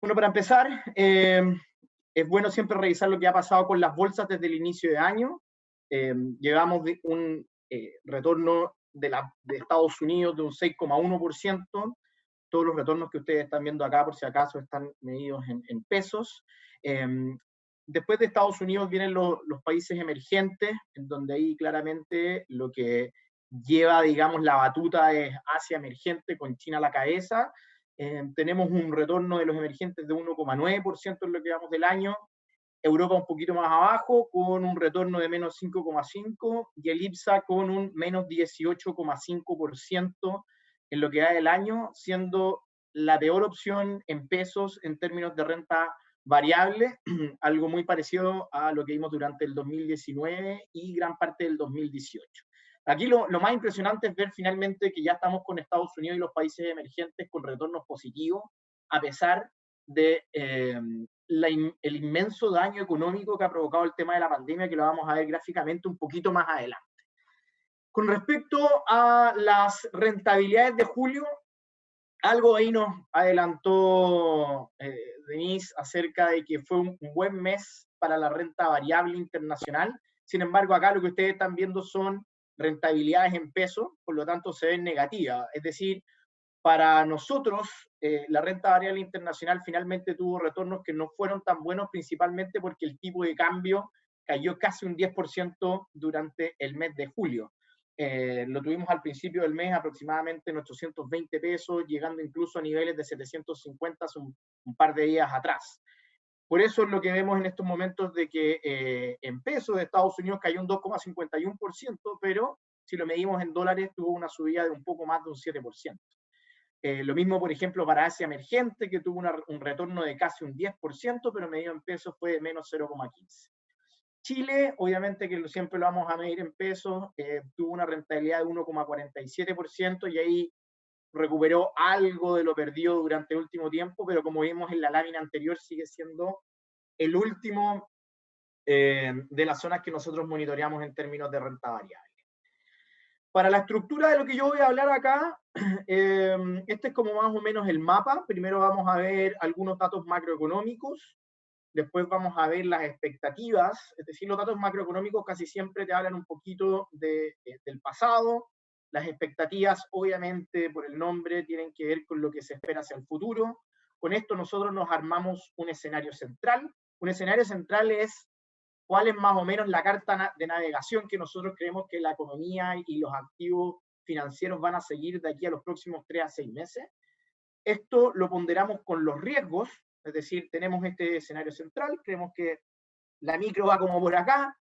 Bueno, para empezar, es bueno siempre revisar lo que ha pasado con las bolsas desde el inicio de año. Llevamos un retorno de Estados Unidos de un 6,1%. Todos los retornos que ustedes están viendo acá, por si acaso, están medidos en pesos. Después de Estados Unidos vienen los países emergentes, en donde ahí claramente lo que lleva, digamos, la batuta es Asia emergente, con China a la cabeza. Tenemos un retorno de los emergentes de 1,9% en lo que vamos del año, Europa un poquito más abajo, con un retorno de menos 5,5%, y el IPSA con un menos 18,5% en lo que da del año, siendo la peor opción en pesos en términos de renta variable, algo muy parecido a lo que vimos durante el 2019 y gran parte del 2018. Aquí lo más impresionante es ver finalmente que ya estamos con Estados Unidos y los países emergentes con retornos positivos, a pesar de el inmenso daño económico que ha provocado el tema de la pandemia, que lo vamos a ver gráficamente un poquito más adelante. Con respecto a las rentabilidades de julio, algo ahí nos adelantó Denise acerca de que fue un buen mes para la renta variable internacional. Sin embargo, acá lo que ustedes están viendo son rentabilidades en pesos, por lo tanto se ven negativas. Es decir, para nosotros, la renta variable internacional finalmente tuvo retornos que no fueron tan buenos, principalmente porque el tipo de cambio cayó casi un 10% durante el mes de julio. Lo tuvimos al principio del mes aproximadamente en 820 pesos, llegando incluso a niveles de 750 hace un par de días atrás. Por eso es lo que vemos en estos momentos de que en pesos de Estados Unidos cayó un 2,51%, pero si lo medimos en dólares tuvo una subida de un poco más de un 7%. Lo mismo, por ejemplo, para Asia emergente, que tuvo un retorno de casi un 10%, pero medido en pesos fue de menos 0,15%. Chile, obviamente que siempre lo vamos a medir en pesos, tuvo una rentabilidad de 1,47% y ahí recuperó algo de lo perdido durante el último tiempo, pero como vimos en la lámina anterior, sigue siendo el último de las zonas que nosotros monitoreamos en términos de renta variable. Para la estructura de lo que yo voy a hablar acá, este es como más o menos el mapa. Primero vamos a ver algunos datos macroeconómicos, después vamos a ver las expectativas, es decir, los datos macroeconómicos casi siempre te hablan un poquito del pasado. Las expectativas, obviamente, por el nombre, tienen que ver con lo que se espera hacia el futuro. Con esto nosotros nos armamos un escenario central. Un escenario central es cuál es más o menos la carta de navegación que nosotros creemos que la economía y los activos financieros van a seguir de aquí a los próximos 3 a 6 meses. Esto lo ponderamos con los riesgos, es decir, tenemos este escenario central, creemos que la micro va como por acá,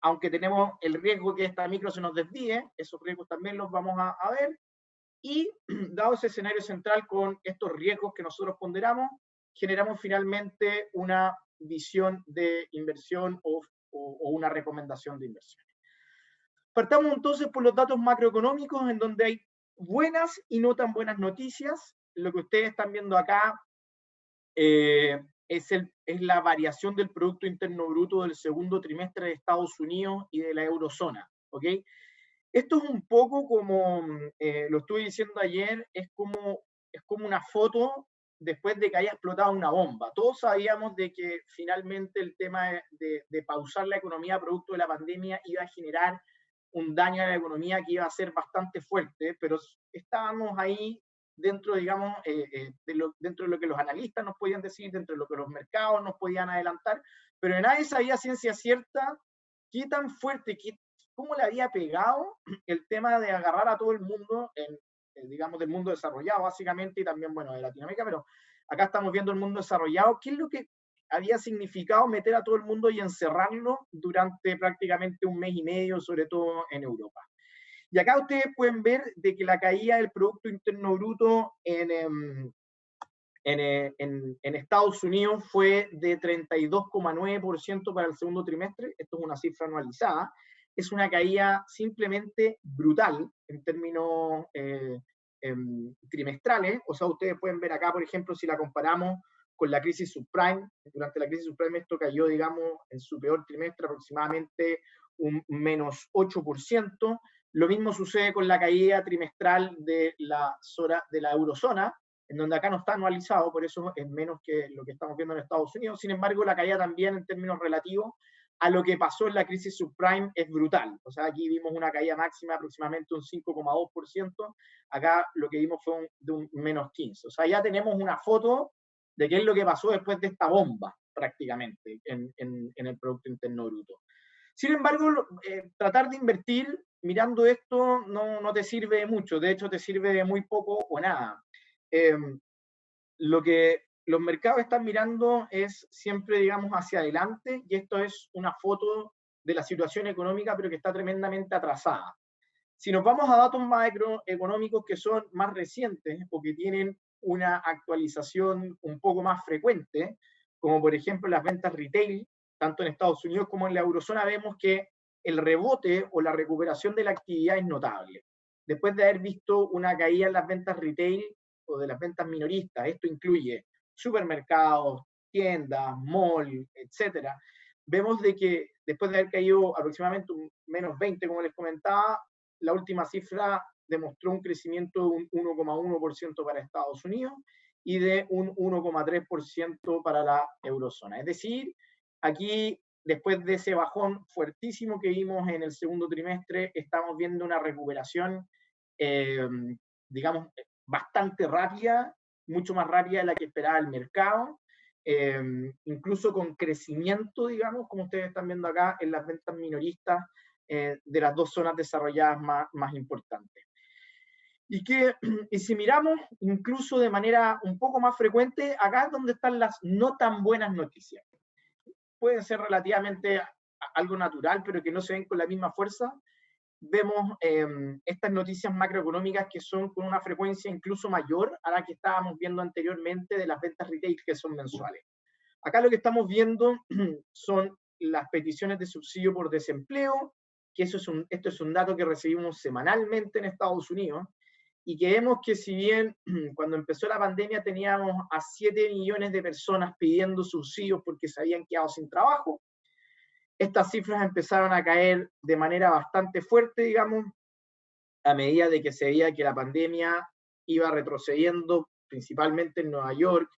aunque tenemos el riesgo que esta micro se nos desvíe, esos riesgos también los vamos a ver, y dado ese escenario central con estos riesgos que nosotros ponderamos, generamos finalmente una visión de inversión o una recomendación de inversión. Partamos entonces por los datos macroeconómicos, en donde hay buenas y no tan buenas noticias. Lo que ustedes están viendo acá es la variación del Producto Interno Bruto del segundo trimestre de Estados Unidos y de la eurozona, ¿ok? Esto es un poco como, lo estuve diciendo ayer, es como una foto después de que haya explotado una bomba. Todos sabíamos de que finalmente el tema de pausar la economía producto de la pandemia iba a generar un daño a la economía que iba a ser bastante fuerte, pero estábamos ahí dentro, digamos, dentro de lo que los analistas nos podían decir, dentro de lo que los mercados nos podían adelantar, pero nadie sabía ciencia cierta qué tan fuerte, cómo le había pegado el tema de agarrar a todo el mundo, digamos, del mundo desarrollado, básicamente, y también, bueno, de Latinoamérica, pero acá estamos viendo el mundo desarrollado. ¿Qué es lo que había significado meter a todo el mundo y encerrarlo durante prácticamente un mes y medio, sobre todo en Europa? Y acá ustedes pueden ver de que la caída del Producto Interno Bruto en Estados Unidos fue de 32,9% para el segundo trimestre. Esto es una cifra anualizada. Es una caída simplemente brutal en términos trimestrales. O sea, ustedes pueden ver acá, por ejemplo, si la comparamos con la crisis subprime. Durante la crisis subprime esto cayó, digamos, en su peor trimestre aproximadamente un menos 8%. Lo mismo sucede con la caída trimestral de la eurozona. en donde acá no está anualizado, por eso es menos que lo que estamos viendo en Estados Unidos. Sin embargo, la caída también en términos relativos a lo que pasó en la crisis subprime es brutal. O sea, aquí vimos una caída máxima de aproximadamente un 5,2%, acá lo que vimos fue de un menos 15%. O sea, ya tenemos una foto de qué es lo que pasó después de esta bomba, prácticamente, en el Producto Interno Bruto. Sin embargo, tratar de invertir mirando esto no te sirve de mucho, de hecho te sirve de muy poco o nada. Lo que los mercados están mirando es siempre, digamos, hacia adelante, y esto es una foto de la situación económica, pero que está tremendamente atrasada. Si nos vamos a datos macroeconómicos que son más recientes o que tienen una actualización un poco más frecuente, como por ejemplo las ventas retail, tanto en Estados Unidos como en la eurozona, vemos que el rebote o la recuperación de la actividad es notable. Después de haber visto una caída en las ventas retail o de las ventas minoristas, esto incluye supermercados, tiendas, mall, etcétera, vemos de que después de haber caído aproximadamente un menos 20, como les comentaba, la última cifra demostró un crecimiento de un 1,1% para Estados Unidos y de un 1,3% para la eurozona. Es decir, aquí, después de ese bajón fuertísimo que vimos en el segundo trimestre, estamos viendo una recuperación, digamos, bastante rápida, mucho más rápida de la que esperaba el mercado, incluso con crecimiento, digamos, como ustedes están viendo acá, en las ventas minoristas de las dos zonas desarrolladas más importantes. Y si miramos incluso de manera un poco más frecuente, acá es donde están las no tan buenas noticias. Pueden ser relativamente algo natural, pero que no se ven con la misma fuerza. Vemos estas noticias macroeconómicas que son con una frecuencia incluso mayor a la que estábamos viendo anteriormente de las ventas retail, que son mensuales. Acá lo que estamos viendo son las peticiones de subsidio por desempleo, que esto es un dato que recibimos semanalmente en Estados Unidos, y que vemos que si bien cuando empezó la pandemia teníamos a 7 millones de personas pidiendo subsidios porque se habían quedado sin trabajo, estas cifras empezaron a caer de manera bastante fuerte, digamos, a medida de que se veía que la pandemia iba retrocediendo, principalmente en Nueva York,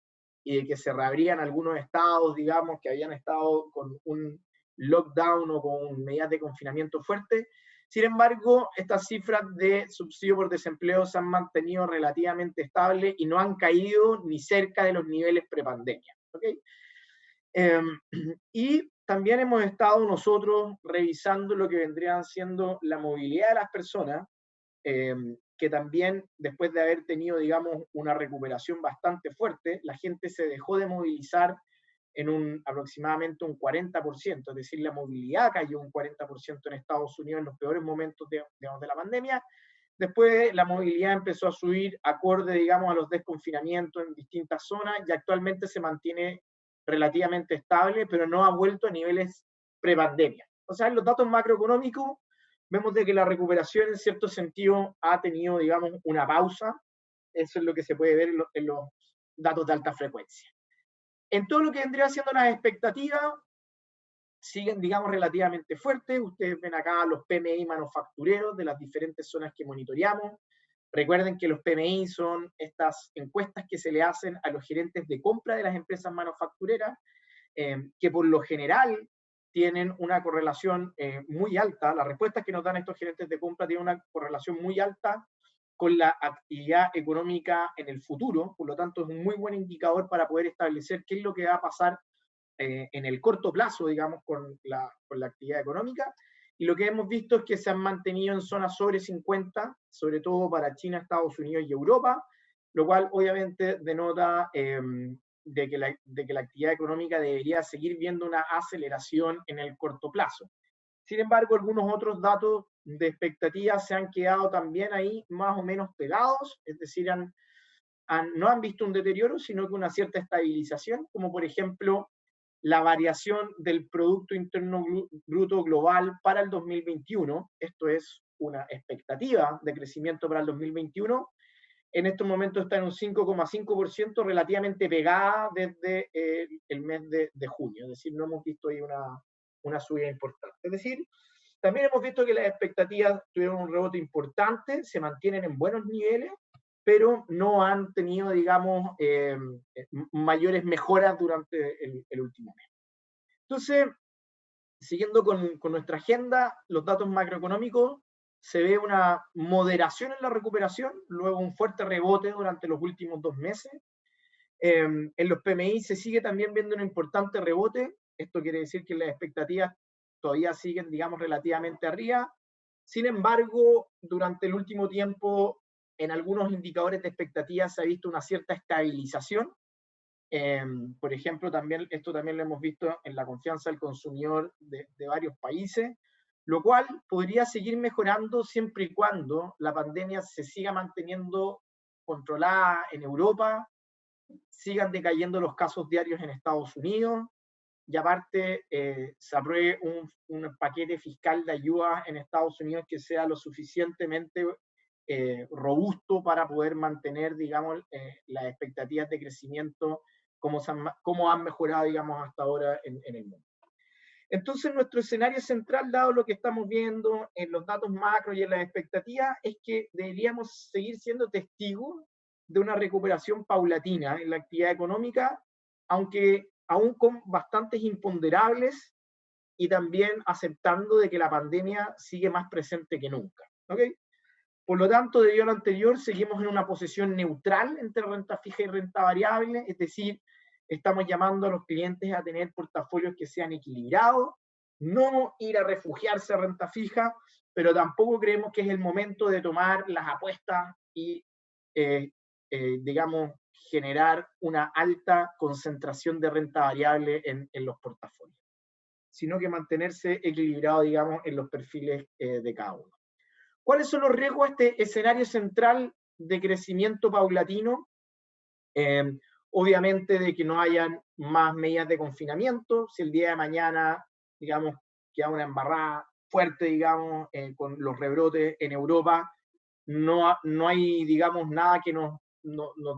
y de que se reabrían algunos estados, digamos, que habían estado con un lockdown o con medidas de confinamiento fuerte. Sin embargo, estas cifras de subsidio por desempleo se han mantenido relativamente estables y no han caído ni cerca de los niveles prepandemia. ¿Okay? Y también hemos estado nosotros revisando lo que vendrían siendo la movilidad de las personas, que también después de haber tenido, digamos, una recuperación bastante fuerte, la gente se dejó de movilizar en aproximadamente un 40%, es decir, la movilidad cayó un 40% en Estados Unidos en los peores momentos de la pandemia. Después la movilidad empezó a subir acorde, digamos, a los desconfinamientos en distintas zonas y actualmente se mantiene relativamente estable, pero no ha vuelto a niveles prepandemia. O sea, en los datos macroeconómicos vemos de que la recuperación en cierto sentido ha tenido, digamos, una pausa. Eso es lo que se puede ver en los datos de alta frecuencia. En todo lo que vendría siendo las expectativas, siguen, digamos, relativamente fuertes. Ustedes ven acá los PMI manufactureros de las diferentes zonas que monitoreamos. Recuerden que los PMI son estas encuestas que se le hacen a los gerentes de compra de las empresas manufactureras, que por lo general tienen una correlación muy alta. Las respuestas que nos dan estos gerentes de compra tienen una correlación muy alta con la actividad económica en el futuro, por lo tanto es un muy buen indicador para poder establecer qué es lo que va a pasar en el corto plazo, digamos, con la actividad económica. Y lo que hemos visto es que se han mantenido en zonas sobre 50, sobre todo para China, Estados Unidos y Europa, lo cual obviamente denota de que la actividad económica debería seguir viendo una aceleración en el corto plazo. Sin embargo, algunos otros datos de expectativas se han quedado también ahí más o menos pegados, es decir, no han visto un deterioro, sino que una cierta estabilización, como por ejemplo la variación del Producto Interno Bruto Global para el 2021. Esto es una expectativa de crecimiento para el 2021. En estos momentos está en un 5,5%, relativamente pegada desde el mes de junio. Es decir, no hemos visto ahí una subida importante. Es decir, también hemos visto que las expectativas tuvieron un rebote importante, se mantienen en buenos niveles, pero no han tenido, digamos, mayores mejoras durante el último mes. Entonces, siguiendo con nuestra agenda, los datos macroeconómicos, se ve una moderación en la recuperación, luego un fuerte rebote durante los últimos 2 meses. En los PMI se sigue también viendo un importante rebote. Esto quiere decir que las expectativas todavía siguen, digamos, relativamente arriba. Sin embargo, durante el último tiempo, en algunos indicadores de expectativas se ha visto una cierta estabilización. Por ejemplo, esto también lo hemos visto en la confianza del consumidor de varios países, lo cual podría seguir mejorando siempre y cuando la pandemia se siga manteniendo controlada en Europa, sigan decayendo los casos diarios en Estados Unidos, y aparte se apruebe un paquete fiscal de ayuda en Estados Unidos que sea lo suficientemente robusto para poder mantener, digamos, las expectativas de crecimiento como han mejorado, digamos, hasta ahora en el mundo. Entonces, nuestro escenario central, dado lo que estamos viendo en los datos macro y en las expectativas, es que deberíamos seguir siendo testigos de una recuperación paulatina en la actividad económica, aunque aún con bastantes imponderables y también aceptando de que la pandemia sigue más presente que nunca. ¿Okay? Por lo tanto, debido a lo anterior, seguimos en una posición neutral entre renta fija y renta variable, es decir, estamos llamando a los clientes a tener portafolios que sean equilibrados, no ir a refugiarse a renta fija, pero tampoco creemos que es el momento de tomar las apuestas y, digamos, generar una alta concentración de renta variable en los portafolios, sino que mantenerse equilibrado, digamos, en los perfiles de cada uno. ¿Cuáles son los riesgos de este escenario central de crecimiento paulatino? Obviamente de que no hayan más medidas de confinamiento. Si el día de mañana, digamos, queda una embarrada fuerte, digamos, con los rebrotes en Europa, no hay, digamos, nada que nos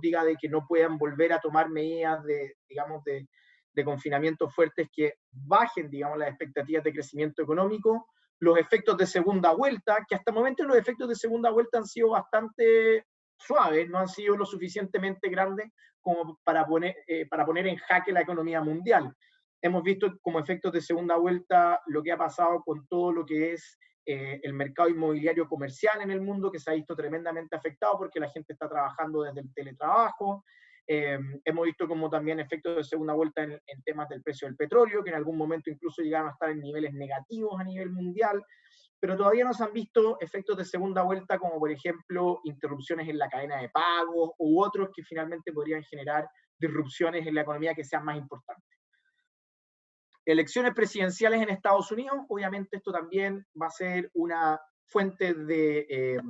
diga de que no puedan volver a tomar medidas digamos, de confinamiento fuertes que bajen, digamos, las expectativas de crecimiento económico. Los efectos de segunda vuelta, que hasta el momento los efectos de segunda vuelta han sido bastante suaves, no han sido lo suficientemente grandes como para poner en jaque la economía mundial. Hemos visto como efectos de segunda vuelta lo que ha pasado con todo lo que es el mercado inmobiliario comercial en el mundo, que se ha visto tremendamente afectado porque la gente está trabajando desde el teletrabajo. Hemos visto como también efectos de segunda vuelta en temas del precio del petróleo, que en algún momento incluso llegaron a estar en niveles negativos a nivel mundial, pero todavía no se han visto efectos de segunda vuelta como por ejemplo interrupciones en la cadena de pagos u otros que finalmente podrían generar disrupciones en la economía que sean más importantes. Elecciones presidenciales en Estados Unidos, obviamente esto también va a ser una fuente de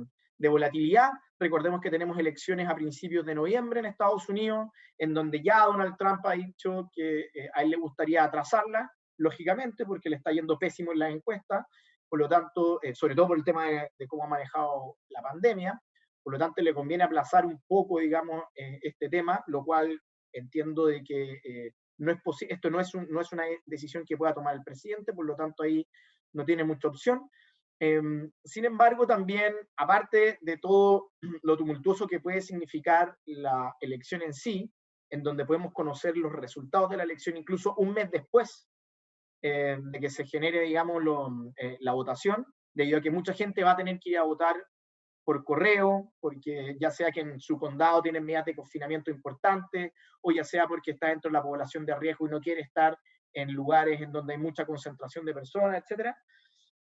volatilidad. Recordemos que tenemos elecciones a principios de noviembre en Estados Unidos, en donde ya Donald Trump ha dicho que a él le gustaría atrasarla, lógicamente, porque le está yendo pésimo en las encuestas, por lo tanto, sobre todo por el tema de cómo ha manejado la pandemia, por lo tanto le conviene aplazar un poco, digamos, este tema, lo cual entiendo de que esto no es una decisión que pueda tomar el presidente, por lo tanto ahí no tiene mucha opción. Sin embargo, también, aparte de todo lo tumultuoso que puede significar la elección en sí, en donde podemos conocer los resultados de la elección incluso un mes después de que se genere, digamos, la votación, debido a que mucha gente va a tener que ir a votar por correo, porque ya sea que en su condado tienen medidas de confinamiento importantes, o ya sea porque está dentro de la población de riesgo y no quiere estar en lugares en donde hay mucha concentración de personas, etc.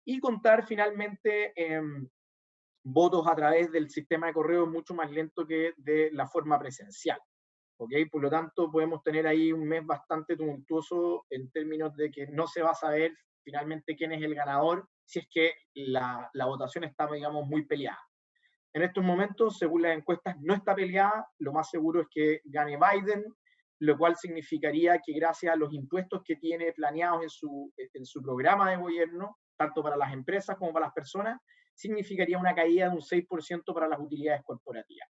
Y contar finalmente votos a través del sistema de correo mucho más lento que de la forma presencial. ¿Okay? Por lo tanto, podemos tener ahí un mes bastante tumultuoso en términos de que no se va a saber finalmente quién es el ganador si es que la votación está, digamos, muy peleada. En estos momentos, según las encuestas, no está peleada. Lo más seguro es que gane Biden, lo cual significaría que gracias a los impuestos que tiene planeados en su programa de gobierno, tanto para las empresas como para las personas, significaría una caída de un 6% para las utilidades corporativas.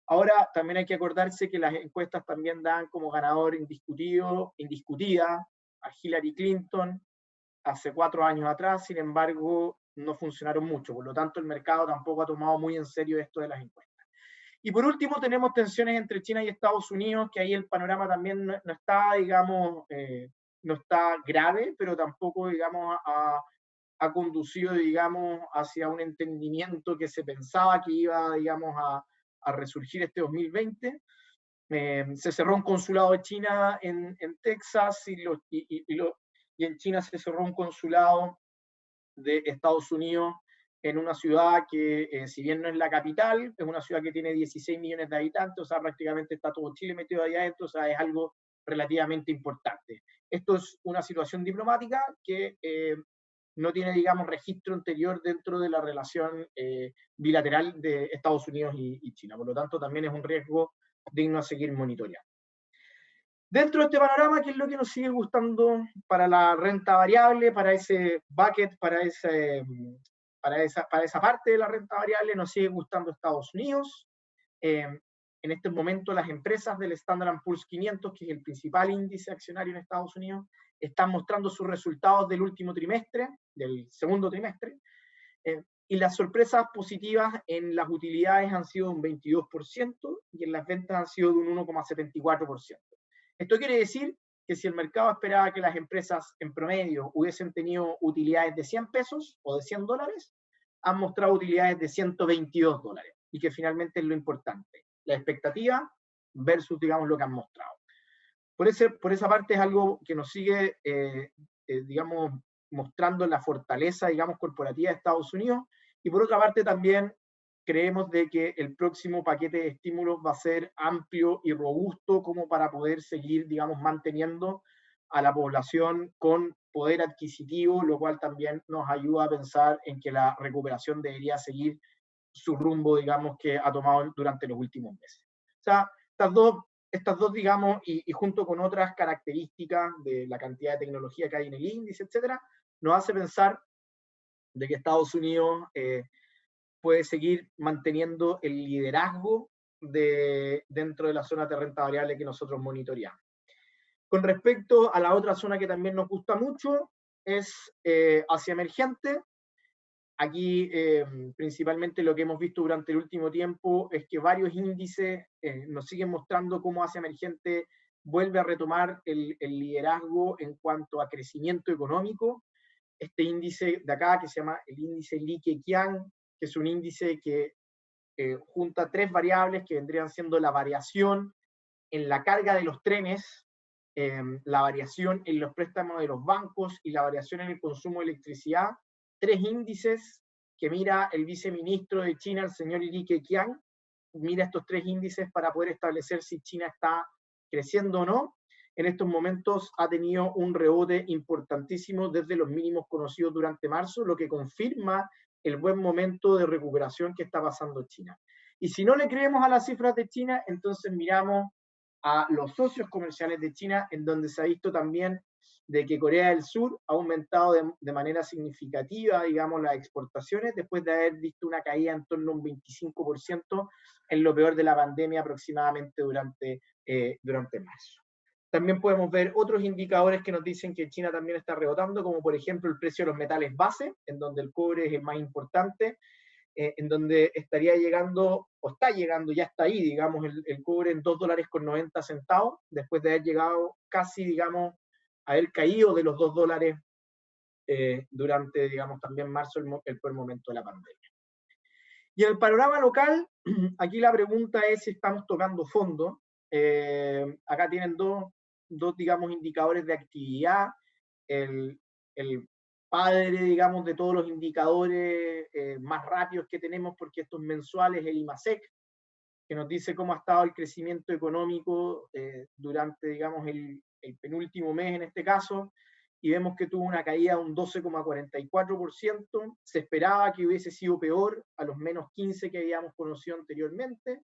Ahora, también hay que acordarse que las encuestas también dan como ganador indiscutida a Hillary Clinton hace 4 años atrás, sin embargo, no funcionaron mucho. Por lo tanto, el mercado tampoco ha tomado muy en serio esto de las encuestas. Y por último tenemos tensiones entre China y Estados Unidos, que ahí el panorama también no está, digamos, no está grave, pero tampoco, digamos, ha conducido, digamos, hacia un entendimiento que se pensaba que iba, digamos, a resurgir este 2020. Se cerró un consulado de China en Texas y en China se cerró un consulado de Estados Unidos en una ciudad que, si bien no es la capital, es una ciudad que tiene 16 millones de habitantes, o sea, prácticamente está todo Chile metido ahí adentro, o sea, es algo relativamente importante. Esto es una situación diplomática que no tiene, digamos, registro anterior dentro de la relación bilateral de Estados Unidos y China. Por lo tanto, también es un riesgo digno a seguir monitoreando. Dentro de este panorama, ¿qué es lo que nos sigue gustando para la renta variable, para ese bucket, para esa parte de la renta variable? Nos sigue gustando Estados Unidos. En este momento, las empresas del Standard & Poor's 500, que es el principal índice accionario en Estados Unidos, están mostrando sus resultados del último trimestre, del segundo trimestre, y las sorpresas positivas en las utilidades han sido un 22% y en las ventas han sido de un 1,74%. Esto quiere decir que si el mercado esperaba que las empresas en promedio hubiesen tenido utilidades de 100 pesos o de 100 dólares, han mostrado utilidades de 122 dólares, y que finalmente es lo importante, la expectativa versus, digamos, lo que han mostrado. Por esa parte es algo que nos sigue, digamos, mostrando la fortaleza, digamos, corporativa de Estados Unidos, y por otra parte también creemos de que el próximo paquete de estímulos va a ser amplio y robusto como para poder seguir, digamos, manteniendo a la población con poder adquisitivo, lo cual también nos ayuda a pensar en que la recuperación debería seguir su rumbo, digamos, que ha tomado durante los últimos meses. O sea, estas dos, digamos, y junto con otras características de la cantidad de tecnología que hay en el índice, etcétera, nos hace pensar de que Estados Unidos puede seguir manteniendo el liderazgo dentro de la zona de renta variable que nosotros monitoreamos. Con respecto a la otra zona que también nos gusta mucho, es Asia Emergente. Aquí principalmente lo que hemos visto durante el último tiempo es que varios índices nos siguen mostrando cómo Asia Emergente vuelve a retomar el liderazgo en cuanto a crecimiento económico. Este índice de acá, que se llama el índice Li-Keqiang, que es un índice que junta tres variables que vendrían siendo la variación en la carga de los trenes, la variación en los préstamos de los bancos y la variación en el consumo de electricidad. Tres índices que mira el viceministro de China, el señor Li Keqiang, mira estos tres índices para poder establecer si China está creciendo o no. En estos momentos ha tenido un rebote importantísimo desde los mínimos conocidos durante marzo, lo que confirma el buen momento de recuperación que está pasando China. Y si no le creemos a las cifras de China, entonces miramos a los socios comerciales de China, en donde se ha visto también de que Corea del Sur ha aumentado de manera significativa, digamos, las exportaciones, después de haber visto una caída en torno a un 25% en lo peor de la pandemia aproximadamente durante marzo. También podemos ver otros indicadores que nos dicen que China también está rebotando, como por ejemplo el precio de los metales base, en donde el cobre es el más importante, en donde estaría llegando, o está llegando, ya está ahí, digamos, el cobre en $2,90, después de haber llegado casi, digamos, haber caído de los $2 durante, digamos, también marzo, el peor momento de la pandemia. Y en el panorama local, aquí la pregunta es si estamos tocando fondo. Acá tienen dos, digamos, indicadores de actividad. El padre, digamos, de todos los indicadores más rápidos que tenemos, porque estos mensuales, el IMASEC, que nos dice cómo ha estado el crecimiento económico durante, digamos, el penúltimo mes en este caso, y vemos que tuvo una caída de un 12,44%. Se esperaba que hubiese sido peor, a los menos 15 que habíamos conocido anteriormente.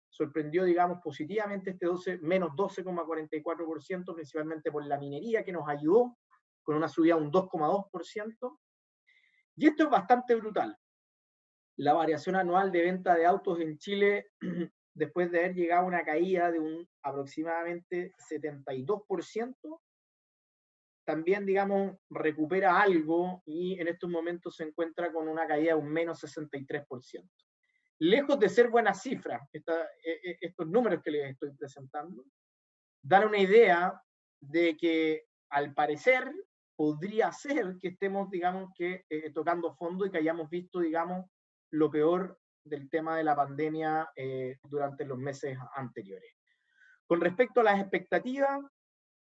Sorprendió, digamos, positivamente este menos 12,44%, principalmente por la minería, que nos ayudó con una subida de un 2,2%. Y esto es bastante brutal. La variación anual de venta de autos en Chile, después de haber llegado a una caída de un aproximadamente 72%, también, digamos, recupera algo y en estos momentos se encuentra con una caída de un menos 63%. lejos de ser buenas cifras, estos números que les estoy presentando, dan una idea de que al parecer podría ser que estemos, digamos, que tocando fondo y que hayamos visto, digamos, lo peor del tema de la pandemia durante los meses anteriores. Con respecto a las expectativas,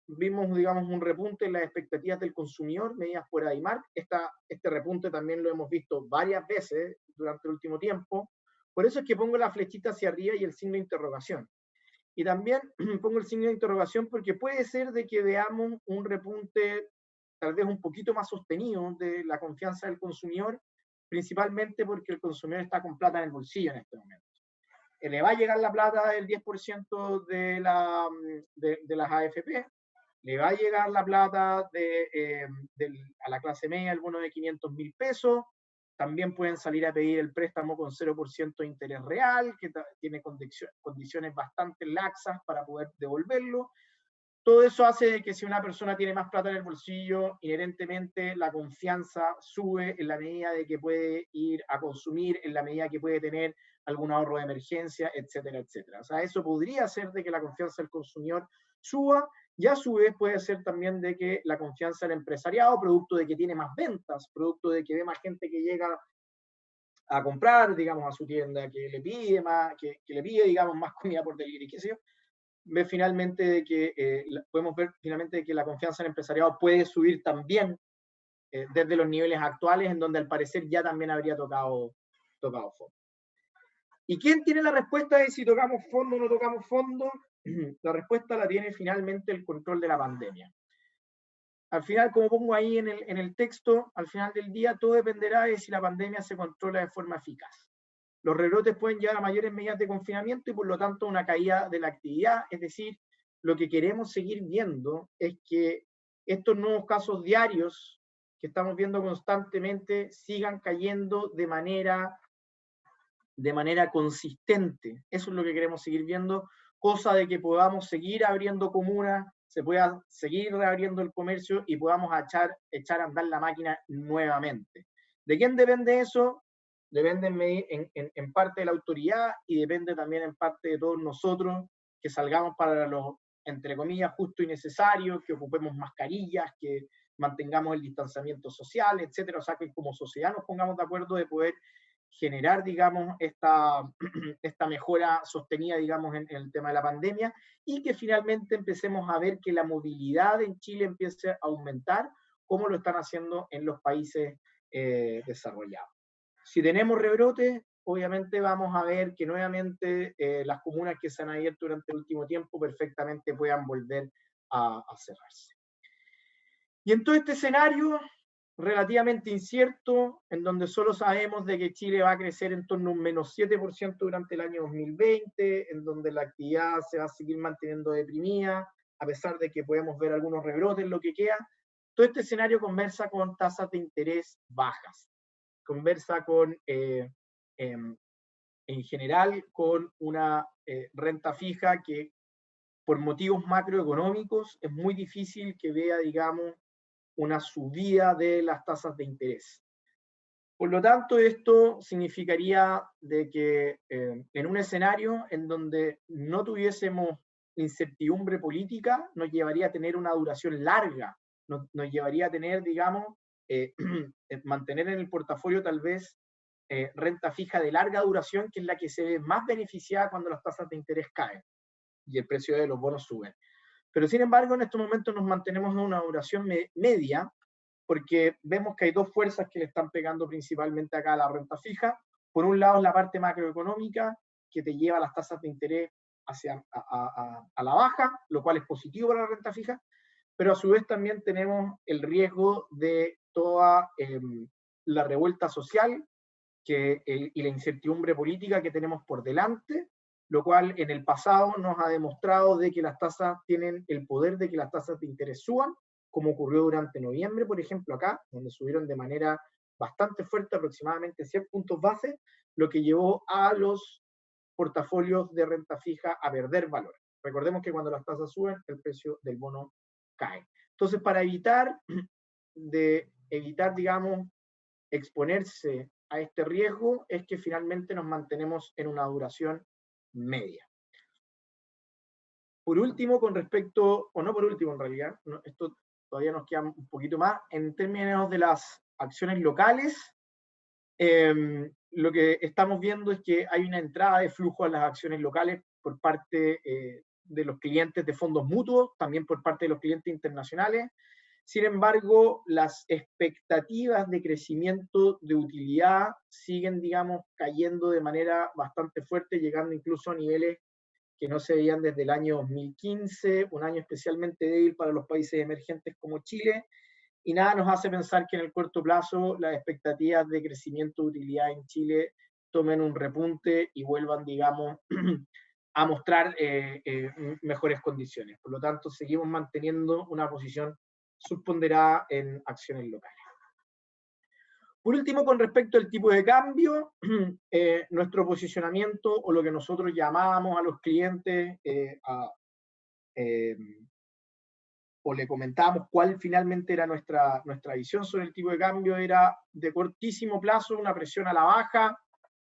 vimos, digamos, un repunte en las expectativas del consumidor, medidas por ADIMARC. Este repunte también lo hemos visto varias veces durante el último tiempo. Por eso es que pongo la flechita hacia arriba y el signo de interrogación. Y también pongo el signo de interrogación porque puede ser de que veamos un repunte tal vez un poquito más sostenido de la confianza del consumidor, principalmente porque el consumidor está con plata en el bolsillo en este momento. Le va a llegar la plata del 10% de las AFP, le va a llegar la plata a la clase media, el bono de 500.000 pesos, también pueden salir a pedir el préstamo con 0% de interés real, que tiene condiciones bastante laxas para poder devolverlo. Todo eso hace que si una persona tiene más plata en el bolsillo, inherentemente la confianza sube en la medida de que puede ir a consumir, en la medida que puede tener algún ahorro de emergencia, etcétera, etcétera. O sea, eso podría hacer de que la confianza del consumidor suba, y a su vez puede ser también de que la confianza del empresariado, producto de que tiene más ventas, producto de que ve más gente que llega a comprar, digamos, a su tienda, que le pide más, que le pide, digamos, más comida por delivery, qué sé yo, ve finalmente de que podemos ver finalmente de que la confianza en el empresariado puede subir también desde los niveles actuales, en donde al parecer ya también habría tocado fondo. ¿Y quién tiene la respuesta de si tocamos fondo o no tocamos fondo? La respuesta la tiene finalmente el control de la pandemia. Al final, como pongo ahí en el texto, al final del día todo dependerá de si la pandemia se controla de forma eficaz. Los rebrotes pueden llevar a mayores medidas de confinamiento y por lo tanto una caída de la actividad, es decir, lo que queremos seguir viendo es que estos nuevos casos diarios que estamos viendo constantemente sigan cayendo de manera consistente. Eso es lo que queremos seguir viendo, cosa de que podamos seguir abriendo comunas, se pueda seguir reabriendo el comercio y podamos echar a andar la máquina nuevamente. ¿De quién depende eso? Depende en parte de la autoridad y depende también en parte de todos nosotros, que salgamos para lo, entre comillas, justo y necesario, que ocupemos mascarillas, que mantengamos el distanciamiento social, etcétera. O sea, que como sociedad nos pongamos de acuerdo de poder generar, digamos, esta mejora sostenida, digamos, en el tema de la pandemia, y que finalmente empecemos a ver que la movilidad en Chile empiece a aumentar, como lo están haciendo en los países desarrollados. Si tenemos rebrotes, obviamente vamos a ver que nuevamente las comunas que se han abierto durante el último tiempo perfectamente puedan volver a cerrarse. Y en todo este escenario relativamente incierto, en donde solo sabemos de que Chile va a crecer en torno a un menos 7% durante el año 2020, en donde la actividad se va a seguir manteniendo deprimida, a pesar de que podemos ver algunos rebrotes en lo que queda, todo este escenario conversa con tasas de interés bajas, conversa con, en general, con una renta fija que por motivos macroeconómicos es muy difícil que vea, digamos, una subida de las tasas de interés. Por lo tanto, esto significaría de que en un escenario en donde no tuviésemos incertidumbre política, nos llevaría a tener una duración larga, nos llevaría a tener, digamos, mantener en el portafolio tal vez renta fija de larga duración, que es la que se ve más beneficiada cuando las tasas de interés caen y el precio de los bonos sube. Pero sin embargo, en estos momentos nos mantenemos en una duración media, porque vemos que hay dos fuerzas que le están pegando principalmente acá a la renta fija. Por un lado es la parte macroeconómica, que te lleva las tasas de interés a la baja, lo cual es positivo para la renta fija, pero a su vez también tenemos el riesgo de toda la revuelta social y la incertidumbre política que tenemos por delante, lo cual en el pasado nos ha demostrado de que las tasas tienen el poder de que las tasas de interés suban, como ocurrió durante noviembre, por ejemplo, acá, donde subieron de manera bastante fuerte, aproximadamente 100 puntos base, lo que llevó a los portafolios de renta fija a perder valor. Recordemos que cuando las tasas suben, el precio del bono cae. Entonces, para evitar, digamos, exponerse a este riesgo es que finalmente nos mantenemos en una duración media. Por último, con respecto, o no por último en realidad, no, esto todavía nos queda un poquito más, en términos de las acciones locales, lo que estamos viendo es que hay una entrada de flujo a las acciones locales por parte de los clientes de fondos mutuos, también por parte de los clientes internacionales. Sin embargo, las expectativas de crecimiento de utilidad siguen, digamos, cayendo de manera bastante fuerte, llegando incluso a niveles que no se veían desde el año 2015, un año especialmente débil para los países emergentes como Chile, y nada nos hace pensar que en el corto plazo las expectativas de crecimiento de utilidad en Chile tomen un repunte y vuelvan, digamos, a mostrar mejores condiciones. Por lo tanto, seguimos manteniendo una posición subponderada en acciones locales. Por último, con respecto al tipo de cambio, nuestro posicionamiento o lo que nosotros llamábamos a los clientes o le comentábamos cuál finalmente era nuestra visión sobre el tipo de cambio, era de cortísimo plazo una presión a la baja,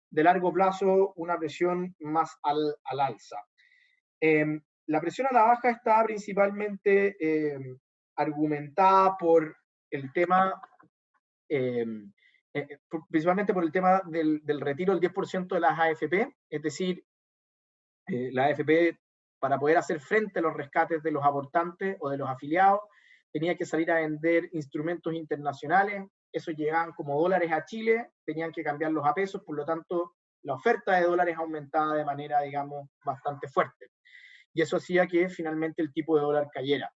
de largo plazo una presión más al alza. La presión a la baja está principalmente argumentada por el tema principalmente por el tema del retiro del 10% de las AFP, es decir, la AFP para poder hacer frente a los rescates de los aportantes o de los afiliados, tenía que salir a vender instrumentos internacionales, esos llegaban como dólares a Chile, tenían que cambiarlos a pesos, por lo tanto, la oferta de dólares aumentaba de manera, digamos, bastante fuerte. Y eso hacía que finalmente el tipo de dólar cayera.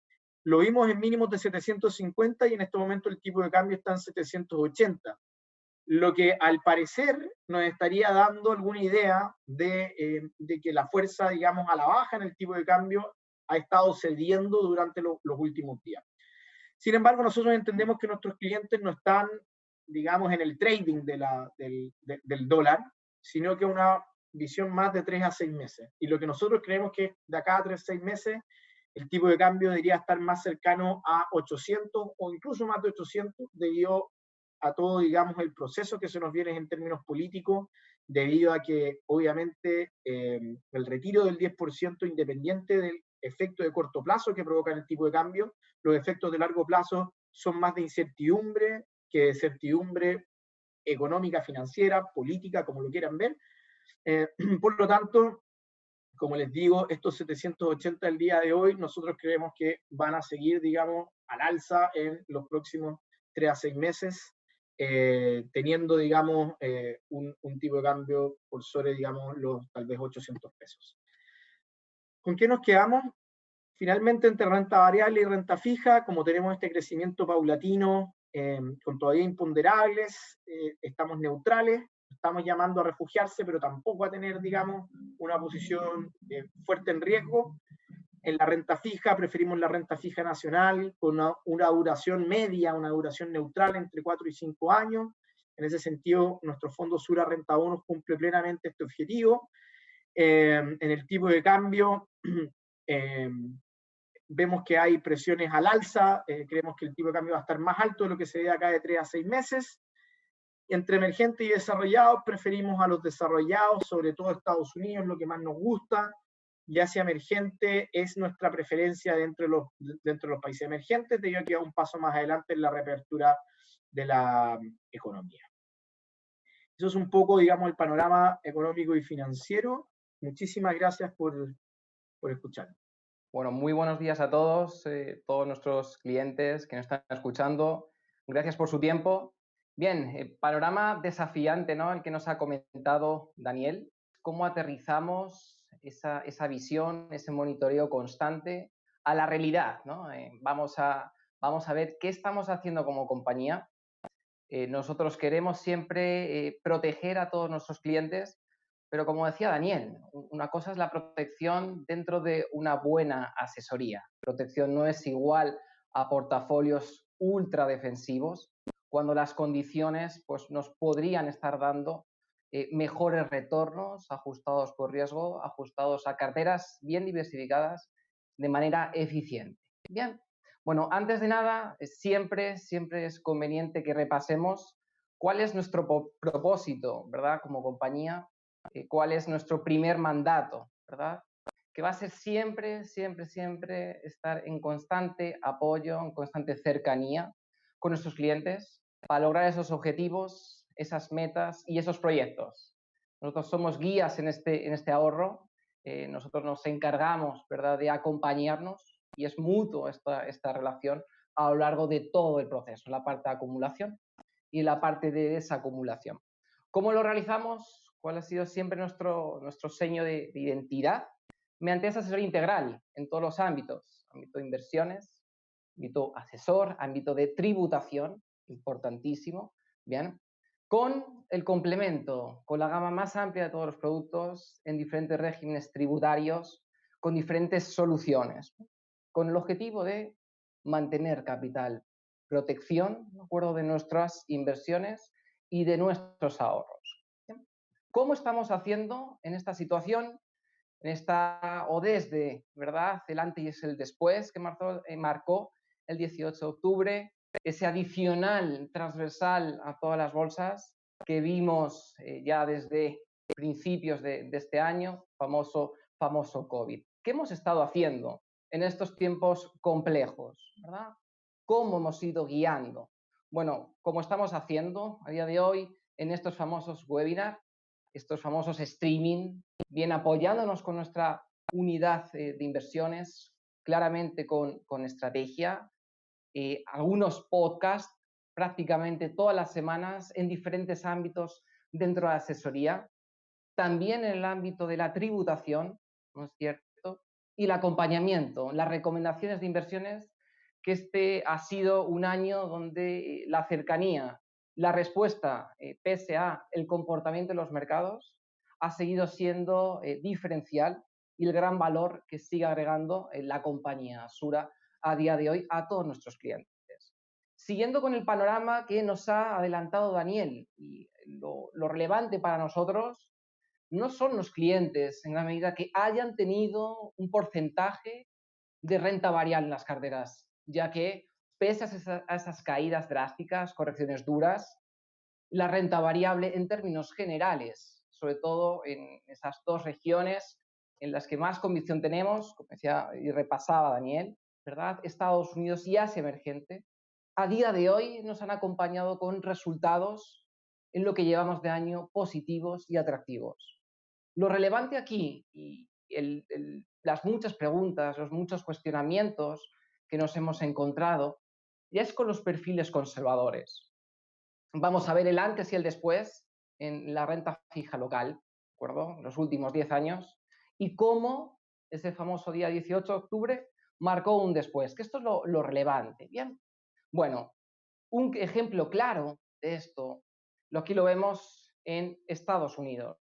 Lo vimos en mínimos de 750 y en este momento el tipo de cambio está en 780. Lo que al parecer nos estaría dando alguna idea de que la fuerza, digamos, a la baja en el tipo de cambio ha estado cediendo durante los últimos días. Sin embargo, nosotros entendemos que nuestros clientes no están, digamos, en el trading del dólar, sino que una visión más de 3 a 6 meses. Y lo que nosotros creemos que de acá a 3 a 6 meses, el tipo de cambio debería estar más cercano a 800 o incluso más de 800 debido a todo, digamos, el proceso que se nos viene en términos políticos, debido a que, obviamente, el retiro del 10% independiente del efecto de corto plazo que provoca el tipo de cambio, los efectos de largo plazo son más de incertidumbre que de certidumbre económica, financiera, política, como lo quieran ver. Por lo tanto, como les digo, estos 780 el día de hoy, nosotros creemos que van a seguir, digamos, al alza en los próximos 3 a 6 meses, teniendo, digamos, un tipo de cambio por sobre, digamos, los tal vez 800 pesos. ¿Con qué nos quedamos? Finalmente, entre renta variable y renta fija, como tenemos este crecimiento paulatino, con todavía imponderables, estamos neutrales, estamos llamando a refugiarse, pero tampoco a tener, digamos, una posición fuerte en riesgo. En la renta fija, preferimos la renta fija nacional con una duración media, una duración neutral entre 4 y 5 años. En ese sentido, nuestro fondo Sura Renta Bonos cumple plenamente este objetivo. En el tipo de cambio, vemos que hay presiones al alza, creemos que el tipo de cambio va a estar más alto de lo que se ve acá de 3 a 6 meses. Entre emergentes y desarrollados, preferimos a los desarrollados, sobre todo Estados Unidos, lo que más nos gusta, y hacia emergente es nuestra preferencia dentro de los países emergentes, debido a que va un paso más adelante en la reapertura de la economía. Eso es un poco, digamos, el panorama económico y financiero. Muchísimas gracias por escuchar. Bueno, muy buenos días a todos, todos nuestros clientes que nos están escuchando. Gracias por su tiempo. Bien, panorama desafiante, ¿no? El que nos ha comentado Daniel. ¿Cómo aterrizamos esa visión, ese monitoreo constante a la realidad, ¿no? Vamos a ver qué estamos haciendo como compañía. Nosotros queremos siempre proteger a todos nuestros clientes, pero como decía Daniel, una cosa es la protección dentro de una buena asesoría. Protección no es igual a portafolios ultra defensivos, cuando las condiciones pues, nos podrían estar dando mejores retornos ajustados por riesgo, ajustados a carteras bien diversificadas de manera eficiente. Bien, bueno, antes de nada, siempre es conveniente que repasemos ¿Cuál es nuestro propósito, verdad, como compañía? ¿Cuál es nuestro primer mandato, verdad? Que va a ser siempre, siempre, siempre estar en constante apoyo, en constante cercanía con nuestros clientes para lograr esos objetivos, esas metas y esos proyectos. Nosotros somos guías en este ahorro, nosotros nos encargamos, ¿verdad?, de acompañarnos y es mutuo esta relación a lo largo de todo el proceso, la parte de acumulación y la parte de desacumulación. ¿Cómo lo realizamos? ¿Cuál ha sido siempre nuestro sello de identidad? Mediante esa asesoría integral en todos los ámbitos, ámbito de inversiones, ámbito asesor, ámbito de tributación, importantísimo, ¿bien? Con el complemento, con la gama más amplia de todos los productos en diferentes regímenes tributarios, con diferentes soluciones, con el objetivo de mantener capital, protección, ¿de acuerdo?, de nuestras inversiones y de nuestros ahorros. ¿Bien? ¿Cómo estamos haciendo en esta situación? En esta, o desde, ¿verdad?, el antes y es el después que marcó el 18 de octubre, ese adicional transversal a todas las bolsas que vimos ya desde principios de este año, famoso COVID. ¿Qué hemos estado haciendo en estos tiempos complejos, ¿verdad? ¿Cómo hemos ido guiando? Bueno, como estamos haciendo a día de hoy en estos famosos webinars, estos famosos streaming, bien apoyándonos con nuestra unidad de inversiones, claramente con estrategia, algunos podcasts prácticamente todas las semanas en diferentes ámbitos dentro de la asesoría, también en el ámbito de la tributación, ¿no es cierto? Y el acompañamiento, las recomendaciones de inversiones, que este ha sido un año donde la cercanía, la respuesta, pese a el comportamiento de los mercados, ha seguido siendo diferencial y el gran valor que sigue agregando la compañía Sura a día de hoy a todos nuestros clientes. Siguiendo con el panorama que nos ha adelantado Daniel, y lo relevante para nosotros no son los clientes en la medida que hayan tenido un porcentaje de renta variable en las carteras, ya que pese a esas caídas drásticas, correcciones duras, la renta variable en términos generales, sobre todo en esas dos regiones en las que más convicción tenemos, como decía y repasaba Daniel, ¿verdad?, Estados Unidos y Asia emergente, a día de hoy nos han acompañado con resultados en lo que llevamos de año positivos y atractivos. Lo relevante aquí y las muchas preguntas, los muchos cuestionamientos que nos hemos encontrado, ya es con los perfiles conservadores. Vamos a ver el antes y el después en la renta fija local, ¿de acuerdo?, los últimos 10 años, y cómo ese famoso día 18 de octubre marcó un después, que esto es lo relevante. Bien, bueno, un ejemplo claro de esto, aquí lo vemos en Estados Unidos.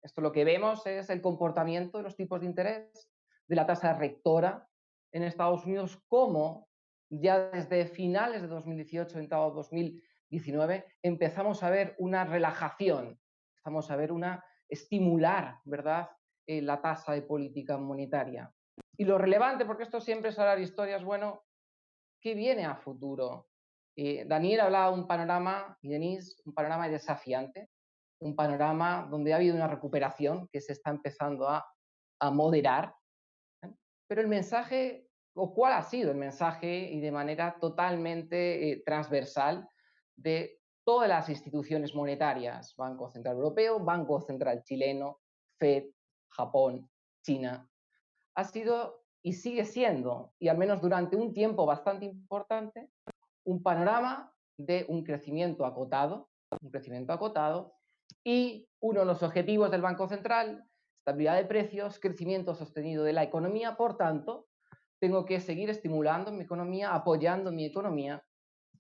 Esto lo que vemos es el comportamiento de los tipos de interés, de la tasa rectora en Estados Unidos, como ya desde finales de 2018, entrado 2019, empezamos a ver una relajación, empezamos a ver una estimular, ¿verdad?, la tasa de política monetaria. Y lo relevante, porque esto siempre es hablar de historias, bueno, ¿qué viene a futuro? Daniel hablaba de un panorama, y Denise, un panorama desafiante, un panorama donde ha habido una recuperación que se está empezando a moderar, ¿eh? Pero el mensaje, o cuál ha sido el mensaje, y de manera totalmente transversal, de todas las instituciones monetarias, Banco Central Europeo, Banco Central Chileno, Fed, Japón, China, ha sido y sigue siendo, y al menos durante un tiempo bastante importante, un panorama de un crecimiento acotado, y uno de los objetivos del Banco Central, estabilidad de precios, crecimiento sostenido de la economía. Por tanto, tengo que seguir estimulando mi economía, apoyando mi economía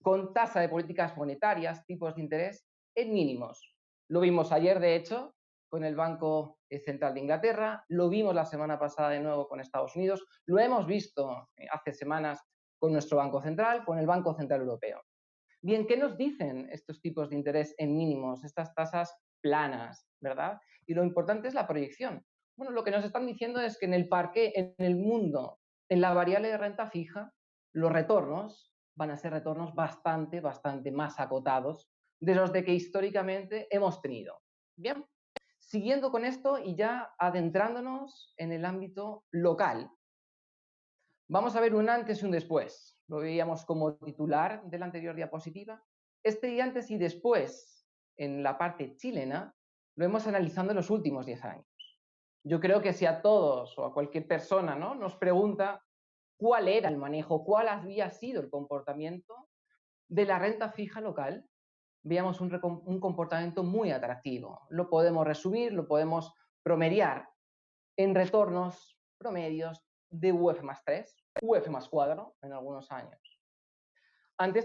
con tasa de políticas monetarias, tipos de interés en mínimos. Lo vimos ayer, de hecho, con el Banco Central de Inglaterra, lo vimos la semana pasada de nuevo con Estados Unidos, lo hemos visto hace semanas con nuestro Banco Central, con el Banco Central Europeo. Bien, ¿qué nos dicen estos tipos de interés en mínimos, estas tasas planas, ¿verdad? Y lo importante es la proyección. Bueno, lo que nos están diciendo es que en el parque, en el mundo, en la variable de renta fija, los retornos van a ser retornos bastante más acotados de los de que históricamente hemos tenido. Bien, siguiendo con esto y ya adentrándonos en el ámbito local. Vamos a ver un antes y un después. Lo veíamos como titular de la anterior diapositiva. Este antes y después en la parte chilena lo hemos analizado en los últimos 10 años. Yo creo que si a todos o a cualquier persona, ¿no?, nos pregunta cuál era el manejo, cuál había sido el comportamiento de la renta fija local, veíamos un comportamiento muy atractivo. Lo podemos resumir, lo podemos promediar en retornos promedios de UF más 3, UF más 4 en algunos años. Ante